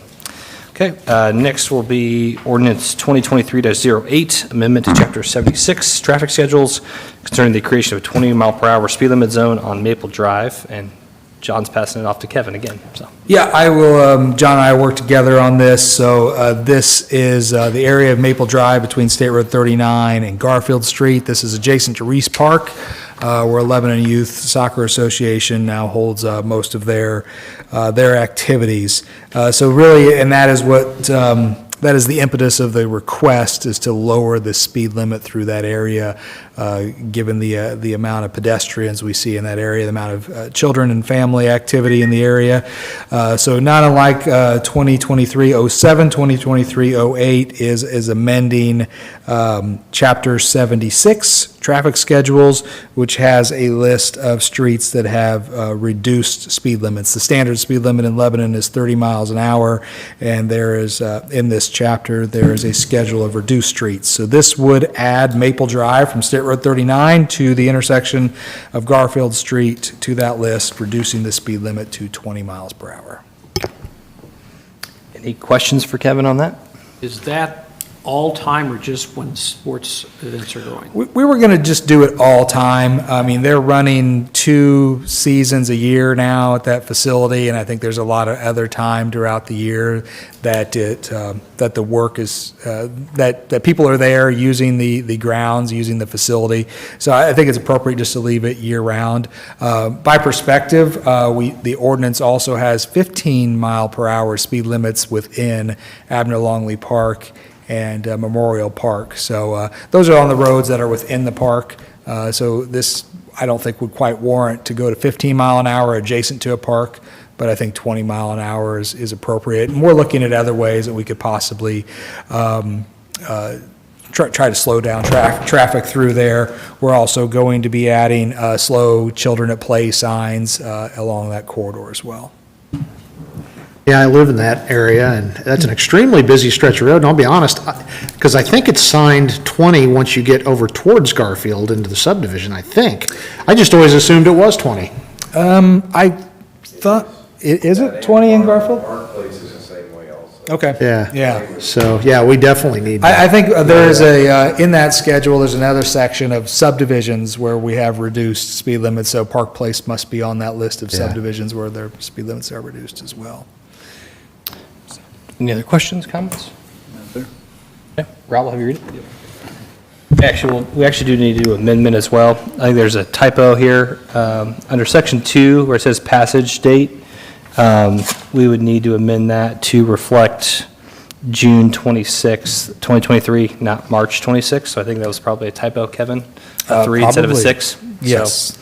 Okay, next will be ordinance 2023-08, amendment to Chapter 76, traffic schedules concerning the creation of a 20-mile-per-hour speed limit zone on Maple Drive, and John's passing it off to Kevin again, so. Yeah, I will, John and I work together on this. So this is the area of Maple Drive between State Road 39 and Garfield Street. This is adjacent to Reese Park, where Lebanon Youth Soccer Association now holds most of their activities. So really, and that is what, that is the impetus of the request, is to lower the speed limit through that area, given the amount of pedestrians we see in that area, the amount of children and family activity in the area. So not unlike 2023-07, 2023-08 is amending Chapter 76, traffic schedules, which has a list of streets that have reduced speed limits. The standard speed limit in Lebanon is 30 miles an hour, and there is, in this chapter, there is a schedule of reduced streets. So this would add Maple Drive from State Road 39 to the intersection of Garfield Street to that list, reducing the speed limit to 20 miles per hour. Any questions for Kevin on that? Is that all time or just when sports events are going? We were going to just do it all time. I mean, they're running 2 seasons a year now at that facility, and I think there's a lot of other time throughout the year that that the work is, that people are there using the grounds, using the facility. So I think it's appropriate just to leave it year-round. By perspective, the ordinance also has 15-mile-per-hour speed limits within Abner Longley Park and Memorial Park. So those are on the roads that are within the park. So this, I don't think, would quite warrant to go to 15 mile an hour adjacent to a park, but I think 20 mile an hour is appropriate. And we're looking at other ways that we could possibly try to slow down traffic through there. We're also going to be adding slow children at play signs along that corridor as well. Yeah, I live in that area, and that's an extremely busy stretch of road, and I'll be honest, because I think it's signed 20 once you get over towards Garfield into the subdivision, I think. I just always assumed it was 20. I thought, is it 20 in Garfield? Park Place is the same way also. Okay. Yeah. So, yeah, we definitely need that. I think there is in that schedule, there's another section of subdivisions where we have reduced speed limits, so Park Place must be on that list of subdivisions where their speed limits are reduced as well. Any other questions, comments? Yeah, Rob, will have you read it? Actually, we actually do need to do amendment as well. I think there's a typo here. Under section 2, where it says passage date, we would need to amend that to reflect June 26, 2023, not March 26. So I think that was probably a typo, Kevin. 3 instead of a Probably. 6. Yes. So,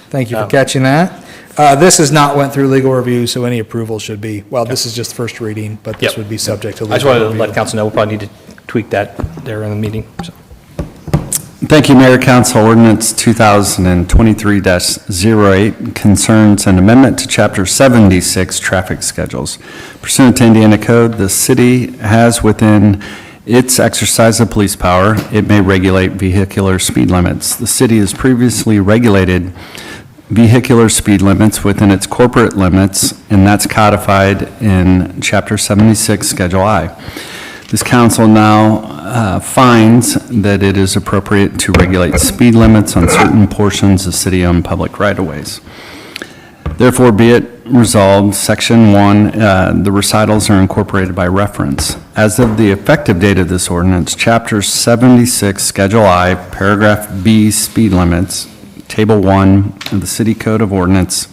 Thank you for catching that. This has not went through legal review, so any approval should be, well, this is just first reading, but this Yep. would be subject to I just legal wanted to review. let council know, we'll probably need to tweak that there in the meeting. So. Thank you, Mayor. Council Ordinance 2023-08 concerns an amendment to Chapter 76 traffic schedules. Pursuant to Indiana Code, the city has within its exercise of police power, it may regulate vehicular speed limits. The city has previously regulated vehicular speed limits within its corporate limits, and that's codified in Chapter 76, Schedule I. This council now finds that it is appropriate to regulate speed limits on certain portions of city-owned public right-of-ways. Therefore, be it resolved, Section 1, the recitals are incorporated by reference. As of the effective date of this ordinance, Chapter 76, Schedule I, Paragraph B, speed limits, Table 1 of the City Code of Ordinance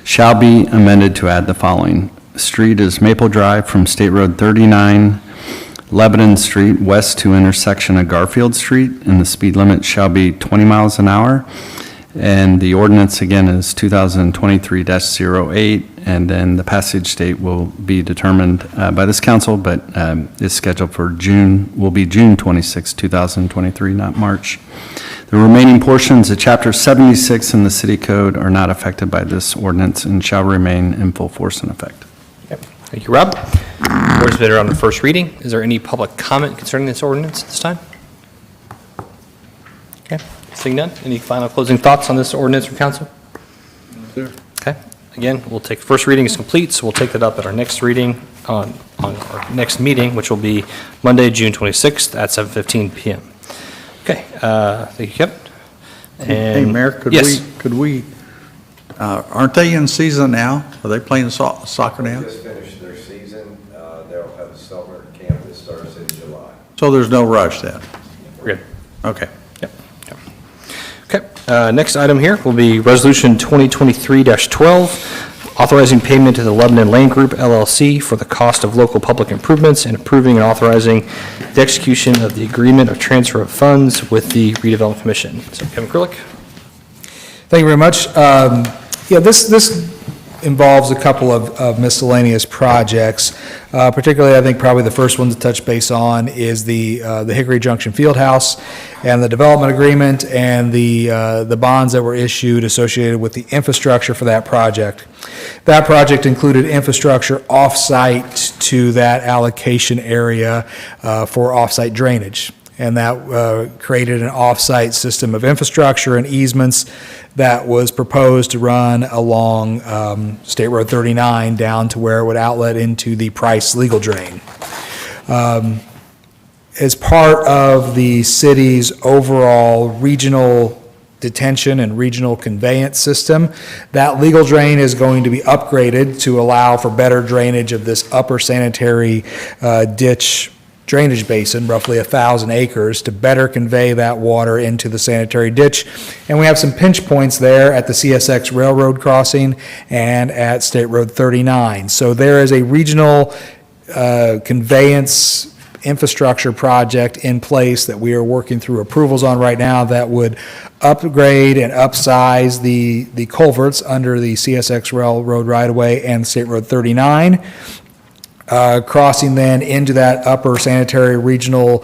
shall be amended to add the following. Street is Maple Drive from State Road 39, Lebanon Street west to intersection of Garfield Street, and the speed limit shall be 20 miles an hour. And the ordinance, again, is 2023-08, and then the passage date will be determined by this council, but is scheduled for will be June 26, 2023, not March. The remaining portions of Chapter 76 in the City Code are not affected by this ordinance and shall remain in full force and effect. Thank you, Rob. Ordinance been on the first reading. Is there any public comment concerning this ordinance at this time? Okay, seeing none. Any final closing thoughts on this ordinance from council? Sir. Okay, again, we'll take, first reading is complete, so we'll take that up at our next reading on our next meeting, which will be Monday, June 26th at 7:15 PM. Okay, thank you, Kevin. Hey, Mayor, Yes. aren't they in season now? Are they playing soccer now? They just finished their season. They'll have a summer camp that starts in July. So there's no rush then? We're good. Okay. Okay, next item here will be Resolution 2023-12, authorizing payment to the Lebanon Land Group LLC for the cost of local public improvements and approving and authorizing the execution of the agreement of transfer of funds with the redevelopment commission. So Kevin Krulik. Thank you very much. Yeah, this involves a couple of miscellaneous projects. Particularly, I think probably the first one to touch base on is the Hickory Junction Fieldhouse and the development agreement and the bonds that were issued associated with the infrastructure for that project. That project included infrastructure off-site to that allocation area for off-site drainage. And that created an off-site system of infrastructure and easements that was proposed to run along State Road 39 down to where it would outlet into the Price legal drain. as part of the city's overall regional detention and regional conveyance system, that legal drain is going to be upgraded to allow for better drainage of this upper sanitary ditch drainage basin, roughly 1,000 acres, to better convey that water into the sanitary ditch. And we have some pinch points there at the CSX Railroad crossing and at State Road 39. So there is a regional conveyance infrastructure project in place that we are working through approvals on right now that would upgrade and upsize the culverts under the CSX Railroad right-of-way and State Road 39, crossing then into that upper sanitary regional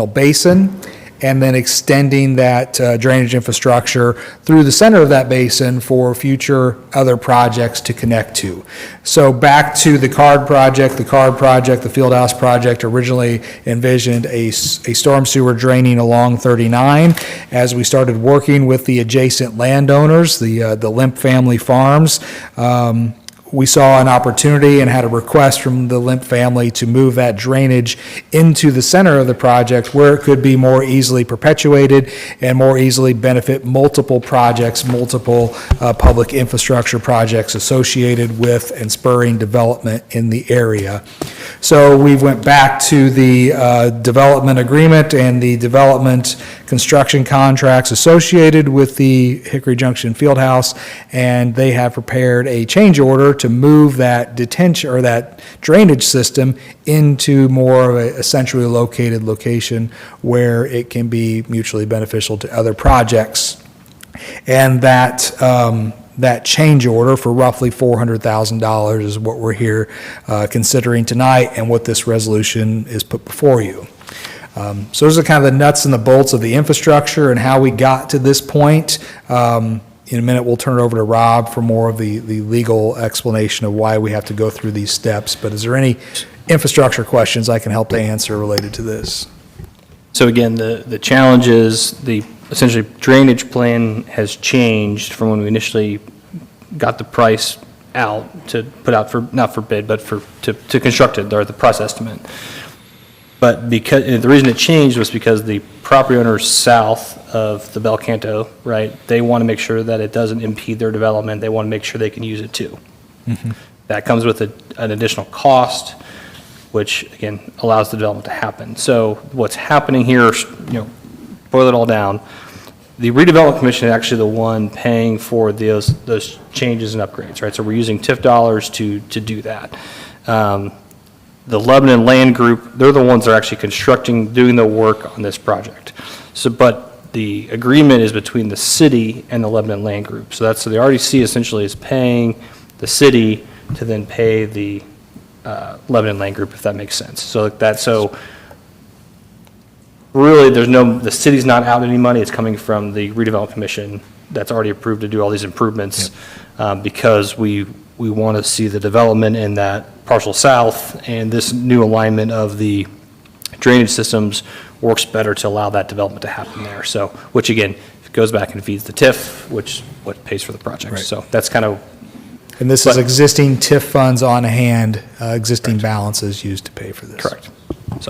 basin, and then extending that drainage infrastructure through the center of that basin for future other projects to connect to. So back to the CARD project, the Fieldhouse project originally envisioned a storm sewer draining along 39. As we started working with the adjacent landowners, the Limp family farms, we saw an opportunity and had a request from the Limp family to move that drainage into the center of the project where it could be more easily perpetuated and more easily benefit multiple projects, multiple public infrastructure projects associated with and spurring development in the area. So we went back to the development agreement and the development construction contracts associated with the Hickory Junction Fieldhouse, and they have prepared a change order to move that detention or that drainage system into more of a centrally located location where it can be mutually beneficial to other projects. And that change order for roughly $400,000 is what we're here considering tonight and what this resolution is put before you. So those are kind of the nuts and the bolts of the infrastructure and how we got to this point. In a minute, we'll turn it over to Rob for more of the legal explanation of why we have to go through these steps. But is there any infrastructure questions I can help to answer related to this? So again, the challenge is the essentially drainage plan has changed from when we initially got the price out to put out for, not for bid, but to construct it, or the price estimate. But because, the reason it changed was because the property owners south of the Bel Canto, right, they want to make sure that it doesn't impede their development. They want to make sure they can use it too. Mm-hmm. That comes with an additional cost, which again allows the development to happen. So what's happening here, boil it all down, the redevelopment commission is actually the one paying for those changes and upgrades, right? So we're using TIF dollars to do that. The Lebanon Land Group, they're the ones that are actually doing the work on this project. So, but the agreement is between the city and the Lebanon Land Group. So the RDC essentially is paying the city to then pay the Lebanon Land Group, if that makes sense. So really, the city's not out any money. It's coming from the redevelopment commission that's already approved to do all these improvements, because we want to see the development in that parcel south, and this new alignment of the drainage systems works better to allow that development to happen there. So, which again, goes back and feeds the TIF, which what pays for the project. Right. So that's kind of. And this is existing TIF funds on hand, existing balances used to pay for this. Correct.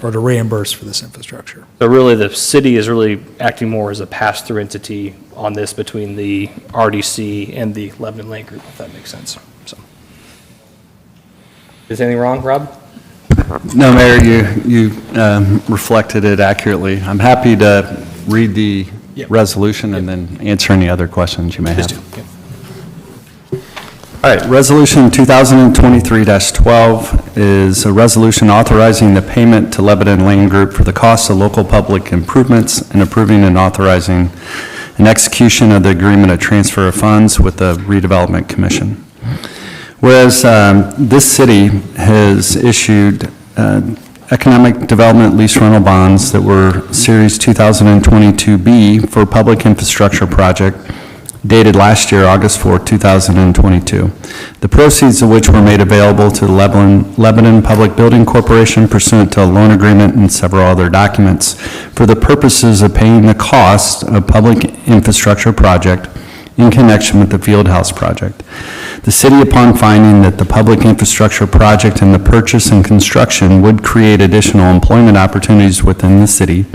Or to reimburse for this infrastructure. So really, the city is really acting more as a pass-through entity on this between the RDC and the Lebanon Land Group, if that makes sense. So, is anything wrong, Rob? No, Mayor, you reflected it accurately. I'm happy to read the resolution and then answer any other questions you may have. All right, Resolution 2023-12 is a resolution authorizing the payment to Lebanon Land Group for the costs of local public improvements and approving and authorizing an execution of the agreement of transfer of funds with the Redevelopment Commission. Whereas this city has issued economic development lease rental bonds that were Series 2022B for public infrastructure project dated last year, August 4, 2022. The proceeds of which were made available to the Lebanon Public Building Corporation pursuant to a loan agreement and several other documents for the purposes of paying the cost of public infrastructure project in connection with the field house project. The city, upon finding that the public infrastructure project and the purchase and construction would create additional employment opportunities within the city,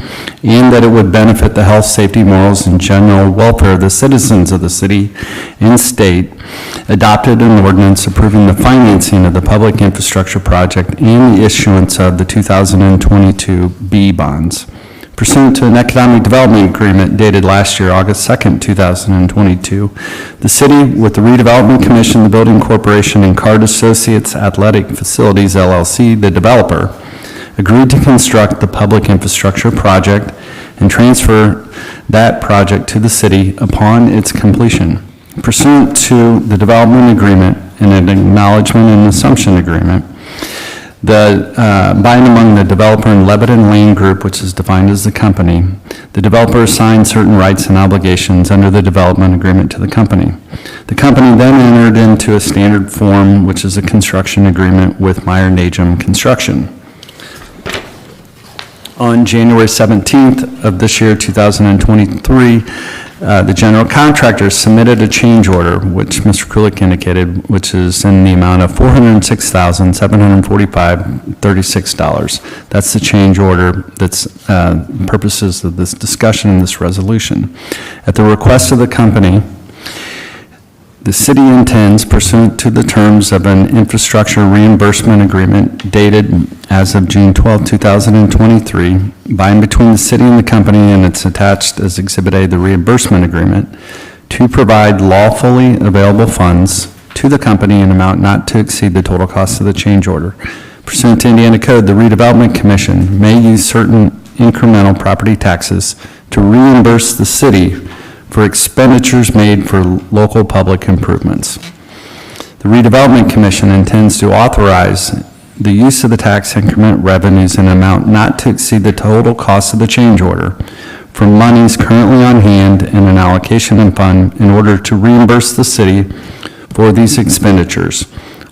and that it would benefit the health, safety, morals, and general welfare of the citizens of the city and state, adopted an ordinance approving the financing of the public infrastructure project and the issuance of the 2022 B bonds. Pursuant to an economic development agreement dated last year, August 2nd, 2022, the city, with the Redevelopment Commission, the Building Corporation, and Card Associates Athletic Facilities LLC, the developer, agreed to construct the public infrastructure project and transfer that project to the city upon its completion. Pursuant to the development agreement and an acknowledgement and assumption agreement, by and among the developer and Lebanon Lane Group, which is defined as the company, the developer assigned certain rights and obligations under the development agreement to the company. The company then entered into a standard form, which is a construction agreement with Meyer Najum Construction. On January 17th of this year, 2023, the general contractor submitted a change order, which Mr. Kulik indicated, which is in the amount of $406,745.36. That's the change order that's purposes of this discussion and this resolution. At the request of the company, the city intends, pursuant to the terms of an infrastructure reimbursement agreement dated as of June 12, 2023, by and between the city and the company, and it's attached as Exhibit A, the reimbursement agreement, to provide lawfully available funds to the company in an amount not to exceed the total cost of the change order. Pursuant to Indiana Code, the Redevelopment Commission may use certain incremental property taxes to reimburse the city for expenditures made for local public improvements. The Redevelopment Commission intends to authorize the use of the tax increment revenues in an amount not to exceed the total cost of the change order from monies currently on hand in an allocation and fund in order to reimburse the city for these expenditures,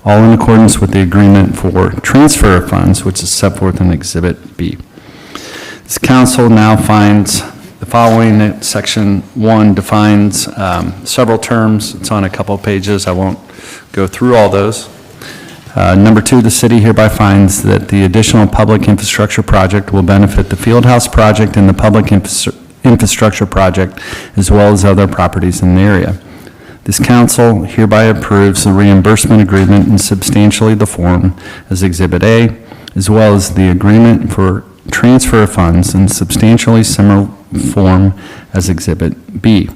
all in accordance with the agreement for transfer of funds, which is set forth in Exhibit B. This council now finds the following. Section 1 defines several terms. It's on a couple of pages. I won't go through all those. Number 2, the city hereby finds that the additional public infrastructure project will benefit the Fieldhouse project and the public infrastructure project, as well as other properties in the area. This council hereby approves the reimbursement agreement in substantially the form as Exhibit A, as well as the agreement for transfer of funds in substantially similar form as Exhibit B.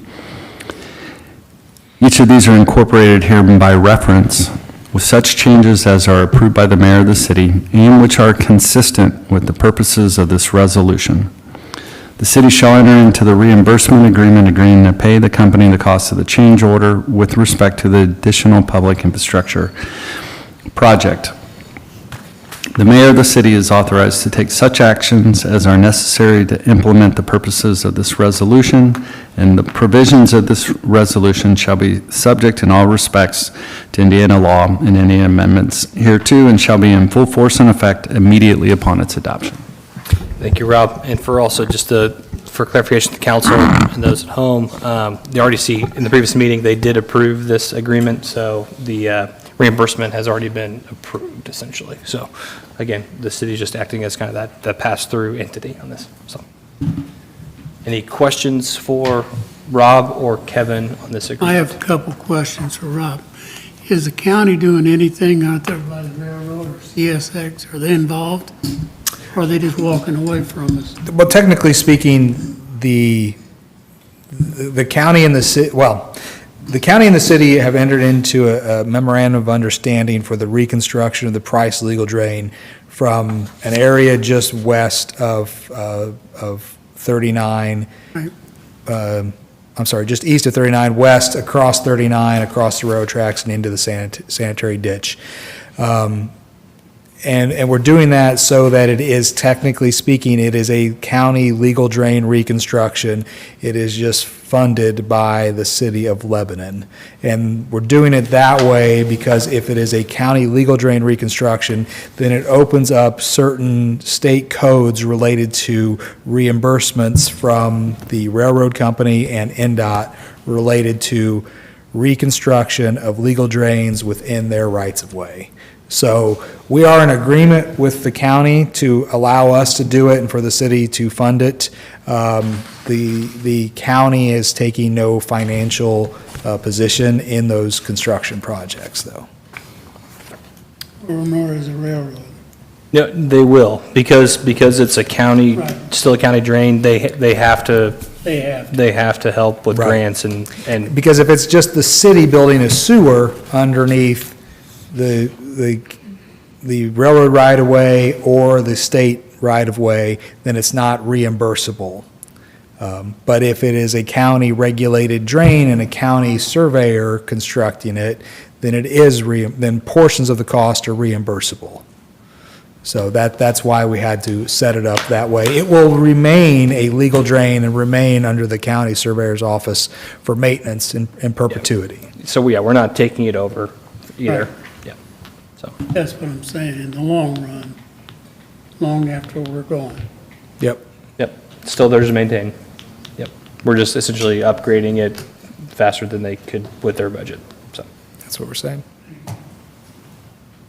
Each of these are incorporated here by reference with such changes as are approved by the mayor of the city and which are consistent with the purposes of this resolution. The city shall enter into the reimbursement agreement agreeing to pay the company the cost of the change order with respect to the additional public infrastructure project. The mayor of the city is authorized to take such actions as are necessary to implement the purposes of this resolution, and the provisions of this resolution shall be subject in all respects to Indiana law and any amendments hereto, and shall be in full force and effect immediately upon its adoption. Thank you, Rob. And for also, just for clarification to the council and those at home, the RDC, in the previous meeting, they did approve this agreement, so the reimbursement has already been approved, essentially. So, again, the city's just acting as kind of that pass-through entity on this. So, any questions for Rob or Kevin on this agreement? I have a couple questions for Rob. Is the county doing anything out there by the railroad or CSX? Are they involved? Or are they just walking away from us? Well, technically speaking, the county and the city, the county and the city have entered into a memorandum of understanding for the reconstruction of the Price Legal Drain from an area just west of 39, Right. Just east of 39, west across 39, across the railroad tracks and into the sanitary ditch. And we're doing that so that it is, technically speaking, it is a county legal drain reconstruction. It is just funded by the city of Lebanon. And we're doing it that way because if it is a county legal drain reconstruction, then it opens up certain state codes related to reimbursements from the railroad company and NDOT related to reconstruction of legal drains within their rights-of-way. So we are in agreement with the county to allow us to do it and for the city to fund it. The county is taking no financial position in those construction projects, though. Or nor is a railroad. No, they will, because it's a county, Right. still a county drain, they have to, They have. they have to help with Right. grants and Because if it's just the city building a sewer underneath the railroad right-of-way or the state right-of-way, then it's not reimbursable. But if it is a county-regulated drain and a county surveyor constructing it, then it is, then portions of the cost are reimbursable. So that's why we had to set it up that way. It will remain a legal drain and remain under the county surveyor's office for maintenance in perpetuity. so, we're not taking it over either. Right. Yeah, so. That's what I'm saying, in the long run, long after we're gone. Yep. Yep, still theirs to maintain. Yep, we're just essentially upgrading it faster than they could with their budget, so. That's what we're saying.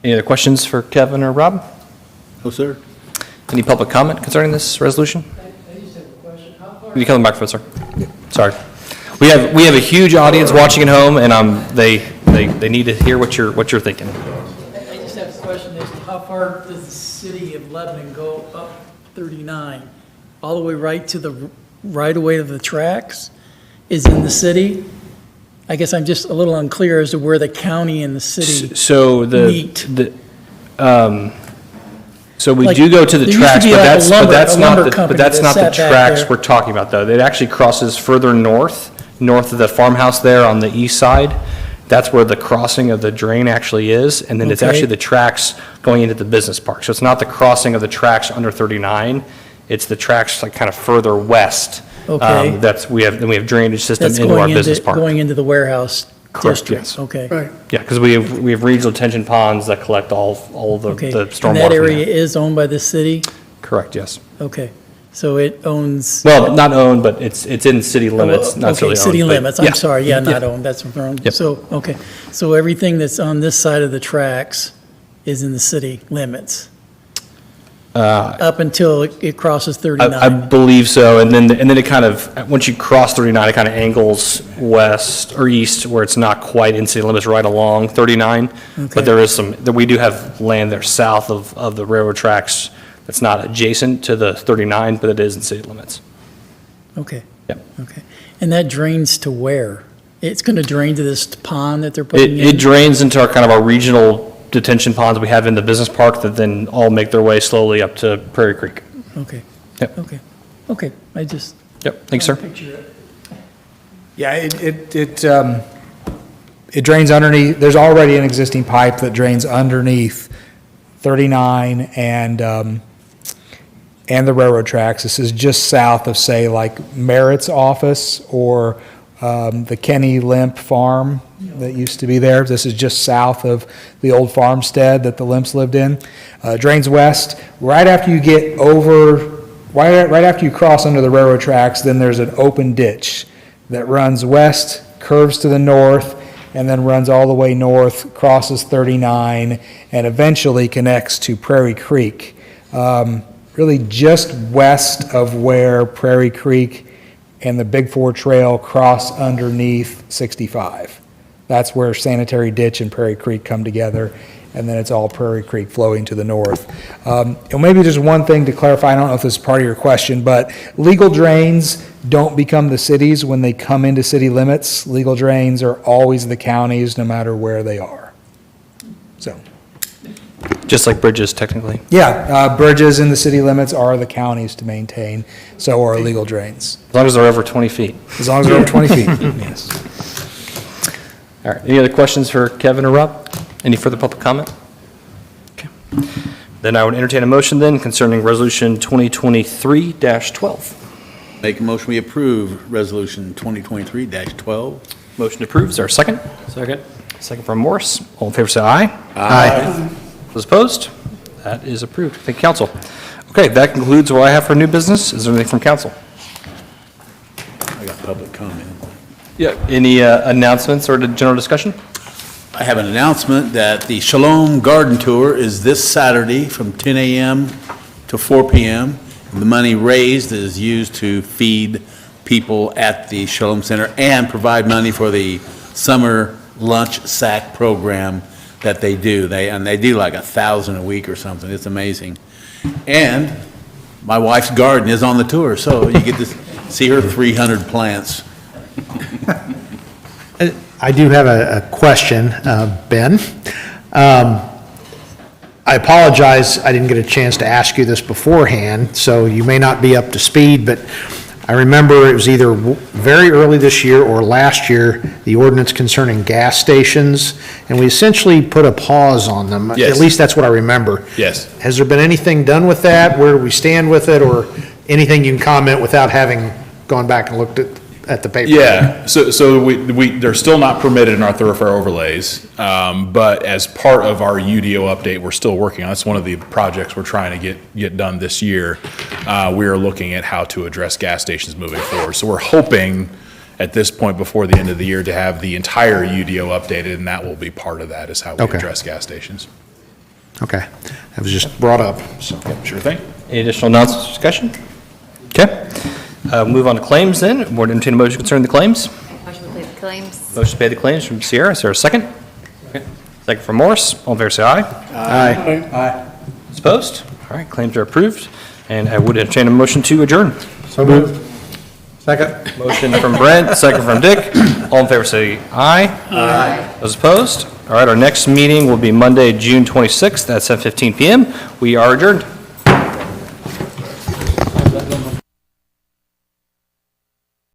Any other questions for Kevin or Rob? No, sir. Any public comment concerning this resolution? I just have a question. How far? Can you come back for it, sir? Sorry. We have a huge audience watching at home, and they need to hear what you're thinking. I just have a question as to how far does the city of Lebanon go up 39? All the way right to the right-of-way of the tracks is in the city? I guess I'm just a little unclear as to where the county and the city So meet. So we Like, do go to the there used to tracks, be but like a that's, lumber- but that's a not lumber the, company but that's that not the sat back tracks there. we're talking about, though. It actually crosses further north of the farmhouse there on the east side. That's where the crossing of the drain actually is, and then it's Okay. actually the tracks going into the business park. So it's not the crossing of the tracks under 39, it's the tracks like kind of further west. Okay. We have drainage system That's into our going business park. going into the warehouse Correct, district? yes. Okay. Right. Yeah, because we have regional detention ponds that collect all the Okay. stormwater. And that from area there. is owned by the city? Correct, yes. Okay. So it owns... Well, not owned, but it's in city limits, not Okay, necessarily owned. city but- limits, I'm yeah. sorry, yeah, not Yeah. owned, that's wrong. Yep. So, okay, so everything that's on this side of the tracks is in the city limits? Up until it crosses I 39? believe so, and then it kind of, once you cross 39, it kind of angles west or east where it's not quite in city limits right along 39. Okay. But there is we do have land there south of the railroad tracks that's not adjacent to the 39, but it is in city limits. Okay. Yep. Okay. And that drains to where? It's going to drain to this pond that they're putting in? It drains into our regional detention ponds we have in the business park that then all make their way slowly up to Prairie Creek. Okay. Yep. Okay. Okay, I just... Yep, thanks, sir. Picture it. Yeah, it drains underneath, there's already an existing pipe that drains underneath 39 and the railroad tracks. This is just south of, say, like Merritt's office or the Kenny Limp Farm that used to be there. This is just south of the old farmstead that the Limps lived in. Drains west. Right after you get over, right after you cross under the railroad tracks, then there's an open ditch that runs west, curves to the north, and then runs all the way north, crosses 39, and eventually connects to Prairie Creek. Really just west of where Prairie Creek and the Big Four Trail cross underneath 65. That's where Sanitary Ditch and Prairie Creek come together, and then it's all Prairie Creek flowing to the north. And maybe just one thing to clarify, I don't know if this is part of your question, but legal drains don't become the cities when they come into city limits. Legal drains are always the counties, no matter where they are. So, Just like bridges, technically. yeah, bridges in the city limits are the counties to maintain, so are legal drains. As long as they're over 20 feet. As long as they're over 20 feet, yes. All right, any other questions for Kevin or Rob? Any further public comment? Okay. Then I would entertain a motion then concerning Resolution 2023-12. Make a motion, we approve Resolution 2023-12. Motion approved. Is there a second? Second. Second from Morse. All in favor, say aye. Aye. Those opposed? That is approved. Thank you, council. Okay, that concludes what I have for new business. Is there anything from council? I got public comment. Yeah. Any announcements or general discussion? I have an announcement that the Shalom Garden Tour is this Saturday from 10 a.m. to 4 p.m. The money raised is used to feed people at the Shalom Center and provide money for the summer lunch sack program that they do. They do like 1,000 a week or something. It's amazing. And my wife's garden is on the tour, so you get to see her 300 plants. I do have a question, Ben. I apologize, I didn't get a chance to ask you this beforehand, so you may not be up to speed, but I remember it was either very early this year or last year, the ordinance concerning gas stations, and we essentially put a pause on them. Yes. At least that's what I remember. Yes. Has there been anything done with that? Where do we stand with it, or anything you can comment without having gone back and looked at the paper? Yeah, so they're still not permitted in our thoroughfare overlays, but as part of our UDO update, we're still working on, that's one of the projects we're trying to get done this year. We are looking at how to address gas stations moving forward. So we're hoping at this point before the end of the year to have the entire UDO updated, and that will be part of that, is how we Okay. address gas stations. Okay, that was just brought up, so. Sure thing. Any additional announcements or discussion? Okay. Move on to claims then. Board entertain a motion concerning the claims. Motion to pay the claims. Motion to pay the claims from Sierra. Is there a second? Second from Morse. All in favor, say aye. Aye. Opposed? All right, claims are approved. And I would entertain a motion to adjourn. So moved. Second. Motion from Brent, second from Dick. All in favor, say aye. Aye. Those opposed? All right, our next meeting will be Monday, June 26th at 7:15 PM. We are adjourned.